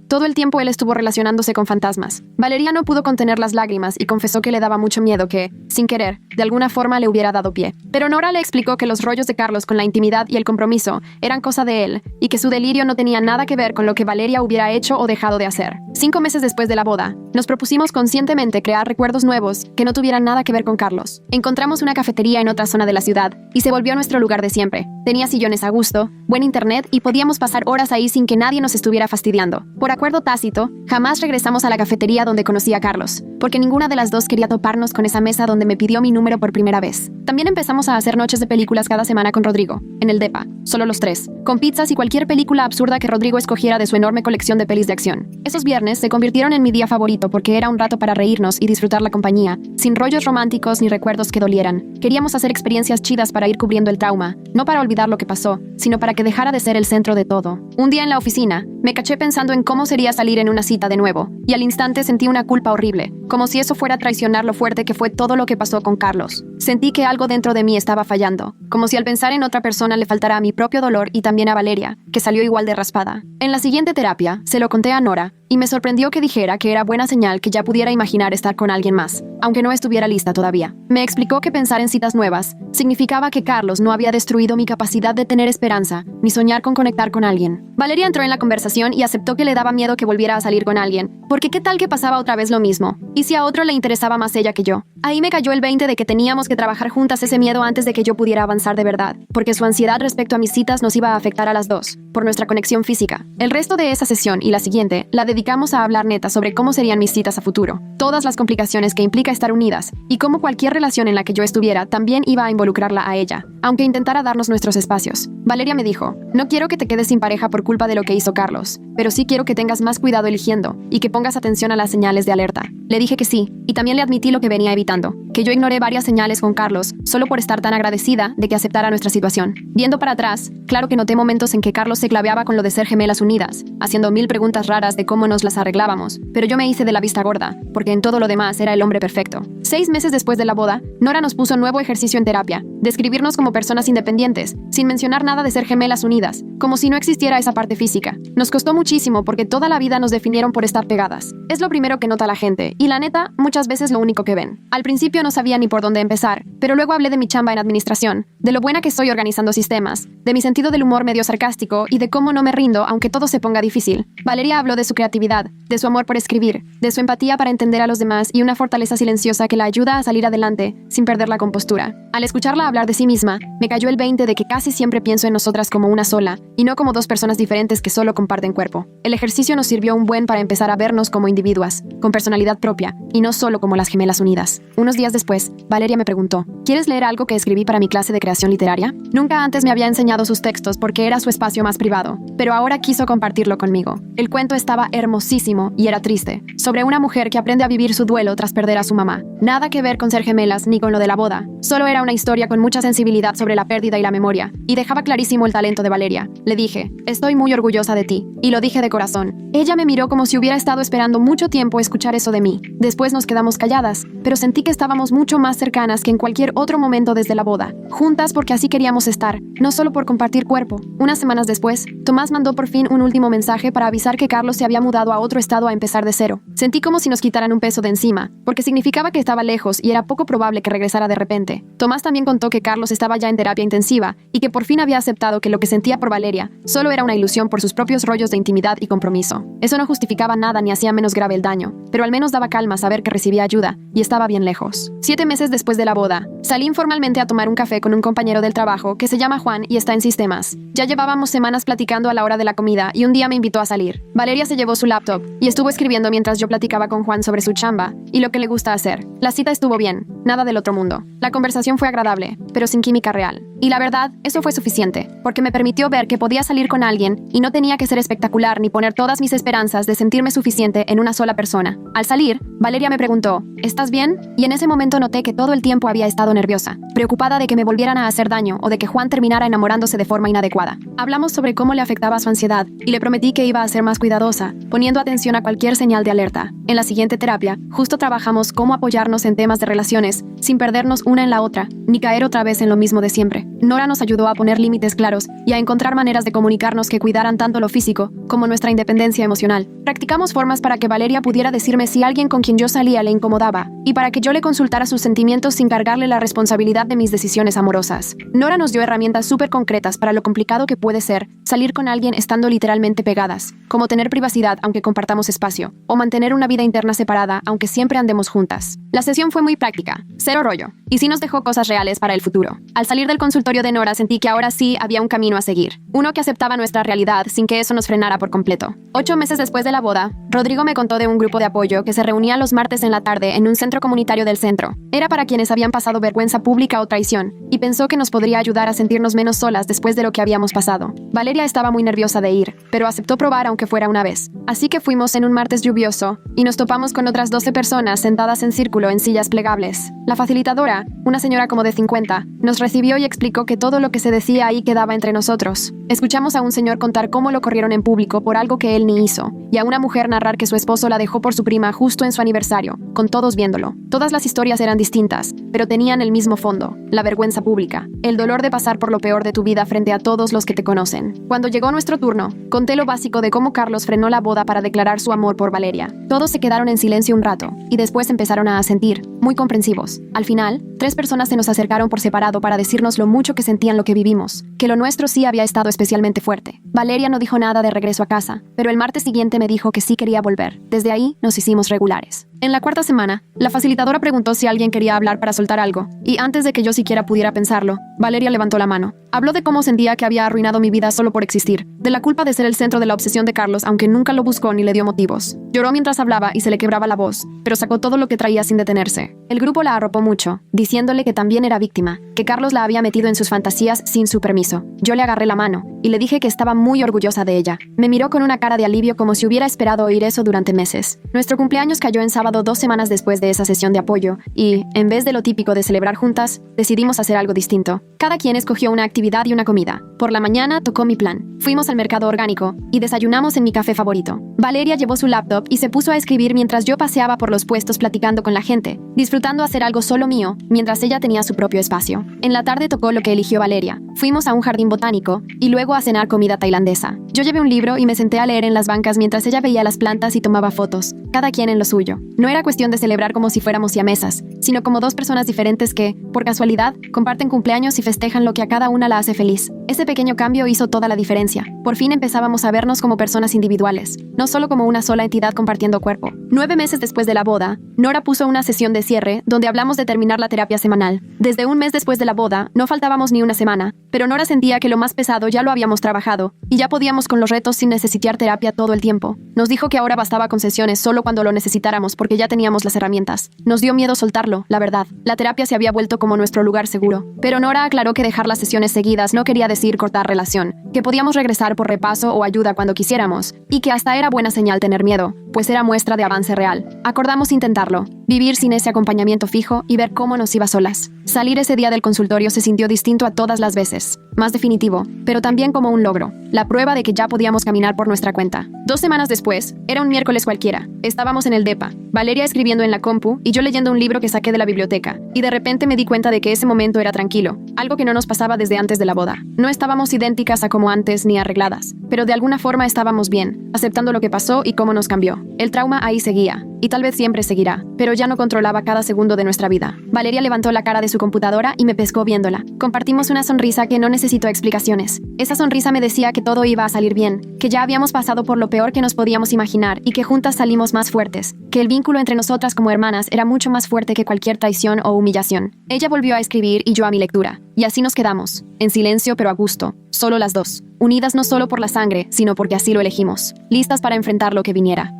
Speaker 1: Todo el tiempo él estuvo relacionándose con fantasmas. Valeria no pudo contener las lágrimas y confesó que le daba mucho miedo que, sin querer, de alguna forma le hubiera dado pie. Pero Nora le explicó que los rollos de Carlos con la intimidad y el compromiso eran cosa de él, y que su delirio no tenía nada que ver con lo que Valeria hubiera hecho o dejado de hacer. 5 meses después de la boda, nos propusimos conscientemente crear recuerdos nuevos que no tuvieran nada que ver con Carlos. Encontramos una cafetería en otra zona de la ciudad y se volvió nuestro lugar de siempre. Tenía sillones a gusto, buen internet y podíamos pasar horas ahí sin que nadie nos estuviera fastidiando. Por acuerdo tácito, jamás regresamos a la cafetería donde conocí a Carlos, porque ninguna de las dos quería toparnos con esa mesa donde me pidió mi número por primera vez. También empezamos a hacer noches de películas cada semana con Rodrigo, en el depa, solo los tres, con pizzas y cualquier película absurda que Rodrigo escogiera de su enorme colección de pelis de acción. Esos viernes se convirtieron en mi día favorito porque era un rato para reírnos y disfrutar la compañía, sin rollos románticos ni recuerdos que dolieran. Queríamos hacer experiencias chidas para ir cubriendo el trauma, no para olvidar lo que pasó, sino para que dejara de ser el centro de todo. Un día en la oficina, me caché pensando en cómo sería salir en una cita de nuevo, y al instante sentí una culpa horrible, como si eso fuera a traicionar lo fuerte que fue todo lo que pasó con Carlos. Sentí que algo dentro de mí estaba fallando, como si al pensar en otra persona le faltara a mi propio dolor y también a Valeria, que salió igual de raspada. En la siguiente terapia, se lo conté a Nora, y me sorprendió que dijera que era buena señal que ya pudiera imaginar estar con alguien más, aunque no estuviera lista todavía. Me explicó que pensar en citas nuevas significaba que Carlos no había destruido mi capacidad de tener esperanza, ni soñar con conectar con alguien. Valeria entró en la conversación y aceptó que le daba miedo que volviera a salir con alguien, porque qué tal que pasaba otra vez lo mismo, y si a otro le interesaba más ella que yo. Ahí me cayó el 20 de que teníamos que trabajar juntas ese miedo antes de que yo pudiera avanzar de verdad, porque su ansiedad respecto a mis citas nos iba a afectar a las dos, por nuestra conexión física. El resto de esa sesión y la siguiente la dedicamos a hablar neta sobre cómo serían mis citas a futuro, todas las complicaciones que implica estar unidas, y cómo cualquier relación en la que yo estuviera también iba a involucrarla a ella, aunque intentara darnos nuestros espacios. Valeria me dijo, no quiero que te quedes sin pareja por culpa de lo que hizo Carlos, pero sí quiero que tengas más cuidado eligiendo, y que pongas atención a las señales de alerta. Le dije que sí, y también le admití lo que venía evitando, que yo ignoré varias señales con Carlos, solo por estar tan agradecida de que aceptara nuestra situación. Viendo para atrás, claro que noté momentos en que Carlos se claveaba con lo de ser gemelas unidas, haciendo 1000 preguntas raras de cómo nos las arreglábamos, pero yo me hice de la vista gorda, porque en todo lo demás era el hombre perfecto. 6 meses después de la boda, Nora nos puso nuevo ejercicio en terapia, describirnos como personas independientes, sin mencionar nada de ser gemelas unidas, como si no existiera esa parte física. Nos costó muchísimo porque toda la vida nos definieron por estar pegadas. Es lo primero que nota la gente, y la neta, muchas veces lo único que ven. Al principio no sabía ni por dónde empezar, pero luego hablé de mi chamba en administración, de lo buena que soy organizando sistemas, de mi sentido del humor medio sarcástico y de cómo no me rindo aunque todo se ponga difícil. Valeria habló de su creatividad, de su amor por escribir, de su empatía para entender a los demás y una fortaleza silenciosa que la ayuda a salir adelante sin perder la compostura. Al escucharla hablar de sí misma, me cayó el 20 de que casi siempre pienso en nosotras como una sola, y no como dos personas diferentes que solo comparten cuerpo. El ejercicio nos sirvió un buen para empezar a vernos como individuas, con personalidad propia, y no solo como las gemelas unidas. Unos días después, Valeria me preguntó, ¿quieres leer algo que escribí para mi clase de creación literaria? Nunca antes me había enseñado sus textos porque era su espacio más privado, pero ahora quiso compartirlo conmigo. El cuento estaba hermosísimo y era triste, sobre una mujer que aprende a vivir su duelo tras perder a su mamá. Nada que ver con ser gemelas ni con lo de la boda, solo era una historia con mucha sensibilidad sobre la pérdida y la memoria, y dejaba clarísimo el talento de Valeria. Le dije, estoy muy orgullosa de ti, y lo dije de corazón. Ella me miró como si hubiera estado esperando mucho tiempo escuchar eso de mí. Después nos quedamos calladas, pero sentí que estábamos mucho más cercanas que en cualquier otro momento desde la boda, juntas juntas porque así queríamos estar, no solo por compartir cuerpo. Unas semanas después, Tomás mandó por fin un último mensaje para avisar que Carlos se había mudado a otro estado a empezar de cero. Sentí como si nos quitaran un peso de encima, porque significaba que estaba lejos y era poco probable que regresara de repente. Tomás también contó que Carlos estaba ya en terapia intensiva y que por fin había aceptado que lo que sentía por Valeria solo era una ilusión por sus propios rollos de intimidad y compromiso. Eso no justificaba nada ni hacía menos grave el daño, pero al menos daba calma saber que recibía ayuda y estaba bien lejos. 7 meses después de la boda, salí informalmente a tomar un café con un compañero del trabajo que se llama Juan y está en sistemas. Ya llevábamos semanas platicando a la hora de la comida y un día me invitó a salir. Valeria se llevó su laptop y estuvo escribiendo mientras yo platicaba con Juan sobre su chamba y lo que le gusta hacer. La cita estuvo bien, nada del otro mundo. La conversación fue agradable, pero sin química real. Y la verdad, eso fue suficiente, porque me permitió ver que podía salir con alguien y no tenía que ser espectacular ni poner todas mis esperanzas de sentirme suficiente en una sola persona. Al salir, Valeria me preguntó, ¿estás bien? Y en ese momento noté que todo el tiempo había estado nerviosa, preocupada de que me volvieran a hacer daño o de que Juan terminara enamorándose de forma inadecuada. Hablamos sobre cómo le afectaba su ansiedad y le prometí que iba a ser más cuidadosa, poniendo atención a cualquier señal de alerta. En la siguiente terapia, justo trabajamos cómo apoyarnos en temas de relaciones, sin perdernos una en la otra, ni caer otra vez en lo mismo de siempre. Nora nos ayudó a poner límites claros y a encontrar maneras de comunicarnos que cuidaran tanto lo físico como nuestra independencia emocional. Practicamos formas para que Valeria pudiera decirme si alguien con quien yo salía le incomodaba y para que yo le consultara sus sentimientos sin cargarle la responsabilidad de mis decisiones amorosas. Nora nos dio herramientas súper concretas para lo complicado que puede ser salir con alguien estando literalmente pegadas, como tener privacidad aunque compartamos espacio, o mantener una vida interna separada aunque siempre andemos juntas. La sesión fue muy práctica, cero rollo, y sí nos dejó cosas reales para el futuro. Al salir del consultorio de Nora sentí que ahora sí había un camino a seguir, uno que aceptaba nuestra realidad sin que eso nos frenara por completo. 8 meses después de la boda, Rodrigo me contó de un grupo de apoyo que se reunía los martes en la tarde en un centro comunitario del centro. Era para quienes habían pasado vergüenza pública o traición, y pensó que nos podría ayudar a sentirnos menos solas después de lo que habíamos pasado. Valeria estaba muy nerviosa de ir, pero aceptó probar aunque fuera una vez. Así que fuimos en un martes lluvioso, y nos topamos con otras 12 personas sentadas en círculo en sillas plegables. La facilitadora, una señora como de 50, nos recibió y explicó que todo lo que se decía ahí quedaba entre nosotros. Escuchamos a un señor contar cómo lo corrieron en público por algo que él ni hizo, y a una mujer narrar que su esposo la dejó por su prima justo en su aniversario, con todos viéndolo. Todas las historias eran distintas, pero tenían el mismo fondo, la vergüenza pública, el dolor de pasar por lo peor de tu vida frente a todos los que te conocen. Cuando llegó nuestro turno, conté lo básico de cómo Carlos frenó la boda para declarar su amor por Valeria. Todos se quedaron en silencio un rato, y después empezaron a asentir, muy comprensivos. Al final, 3 personas se nos acercaron por separado para decirnos lo mucho que sentían lo que vivimos, que lo nuestro sí había estado especialmente fuerte. Valeria no dijo nada de regreso a casa, pero el martes siguiente me dijo que sí quería volver. Desde ahí nos hicimos regulares. En la 4ª semana, la facilitadora preguntó si alguien quería hablar para soltar algo, y antes de que yo siquiera pudiera pensarlo, Valeria levantó la mano. Habló de cómo sentía que había arruinado mi vida solo por existir, de la culpa de ser el centro de la obsesión de Carlos aunque nunca lo buscó ni le dio motivos. Lloró mientras hablaba y se le quebraba la voz, pero sacó todo lo que traía sin detenerse. El grupo la arropó mucho, diciéndole que también era víctima, que Carlos la había metido en sus fantasías sin su permiso. Yo le agarré la mano y le dije que estaba muy orgullosa de ella. Me miró con una cara de alivio como si hubiera esperado oír eso durante meses. Nuestro cumpleaños cayó en sábado 2 semanas después de esa sesión de apoyo y, en vez de lo típico de celebrar juntas, decidimos hacer algo distinto. Cada quien escogió una actividad y una comida. Por la mañana tocó mi plan. Fuimos al mercado orgánico y desayunamos en mi café favorito. Valeria llevó su laptop y se puso a escribir mientras yo paseaba por los puestos platicando con la gente, disfrutando hacer algo solo mío, mientras ella tenía su propio espacio. En la tarde tocó lo que eligió Valeria. Fuimos a un jardín botánico y luego a cenar comida tailandesa. Yo llevé un libro y me senté a leer en las bancas mientras ella veía las plantas y tomaba fotos, cada quien en lo suyo. No era cuestión de celebrar como si fuéramos siamesas, sino como 2 personas diferentes que, por casualidad, comparten cumpleaños y festejan lo que a cada una la hace feliz. Ese pequeño cambio hizo toda la diferencia. Por fin empezábamos a vernos como personas individuales, no solo como una sola entidad compartiendo cuerpo. 9 meses después de la boda, Nora puso una sesión de cierre donde hablamos de terminar la terapia semanal. Desde un mes después de la boda, no faltábamos ni una semana, pero Nora sentía que lo más pesado ya lo habíamos trabajado y ya podíamos con los retos sin necesitar terapia todo el tiempo. Nos dijo que ahora bastaba con sesiones solo cuando lo necesitáramos porque ya teníamos las herramientas. Nos dio miedo soltarlo, la verdad. La terapia se había vuelto como nuestro lugar seguro. Pero Nora aclaró que dejar las sesiones seguidas no quería decir cortar relación, que podíamos regresar por repaso o ayuda cuando quisiéramos, y que hasta era buena señal tener miedo, pues era muestra de avance real. Acordamos intentarlo, vivir sin ese acompañamiento fijo y ver cómo nos iba solas. Salir ese día del consultorio se sintió distinto a todas las veces, más definitivo, pero también como un logro, la prueba de que ya podíamos caminar por nuestra cuenta. 2 semanas después, era un miércoles cualquiera, estábamos en el depa, Valeria escribiendo en la compu y yo leyendo un libro que saqué de la biblioteca, y de repente me di cuenta de que ese momento era tranquilo, algo que no nos pasaba desde antes de la boda. No estábamos idénticas a como antes ni arregladas, pero de alguna forma estábamos bien, aceptando lo que pasó y cómo nos cambió. El trauma ahí seguía, y tal vez siempre seguirá, pero ya no controlaba cada segundo de nuestra vida. Valeria levantó la cara de su computadora y me pescó viéndola. Compartimos una sonrisa que no necesitó explicaciones. Esa sonrisa me decía que todo iba a salir bien, que ya habíamos pasado por lo peor que nos podíamos imaginar y que juntas salimos más fuertes, que el vínculo entre nosotras como hermanas era mucho más fuerte que cualquier traición o humillación. Ella volvió a escribir y yo a mi lectura, y así nos quedamos, en silencio pero a gusto, solo las dos, unidas no solo por la sangre, sino porque así lo elegimos, listas para enfrentar lo que viniera.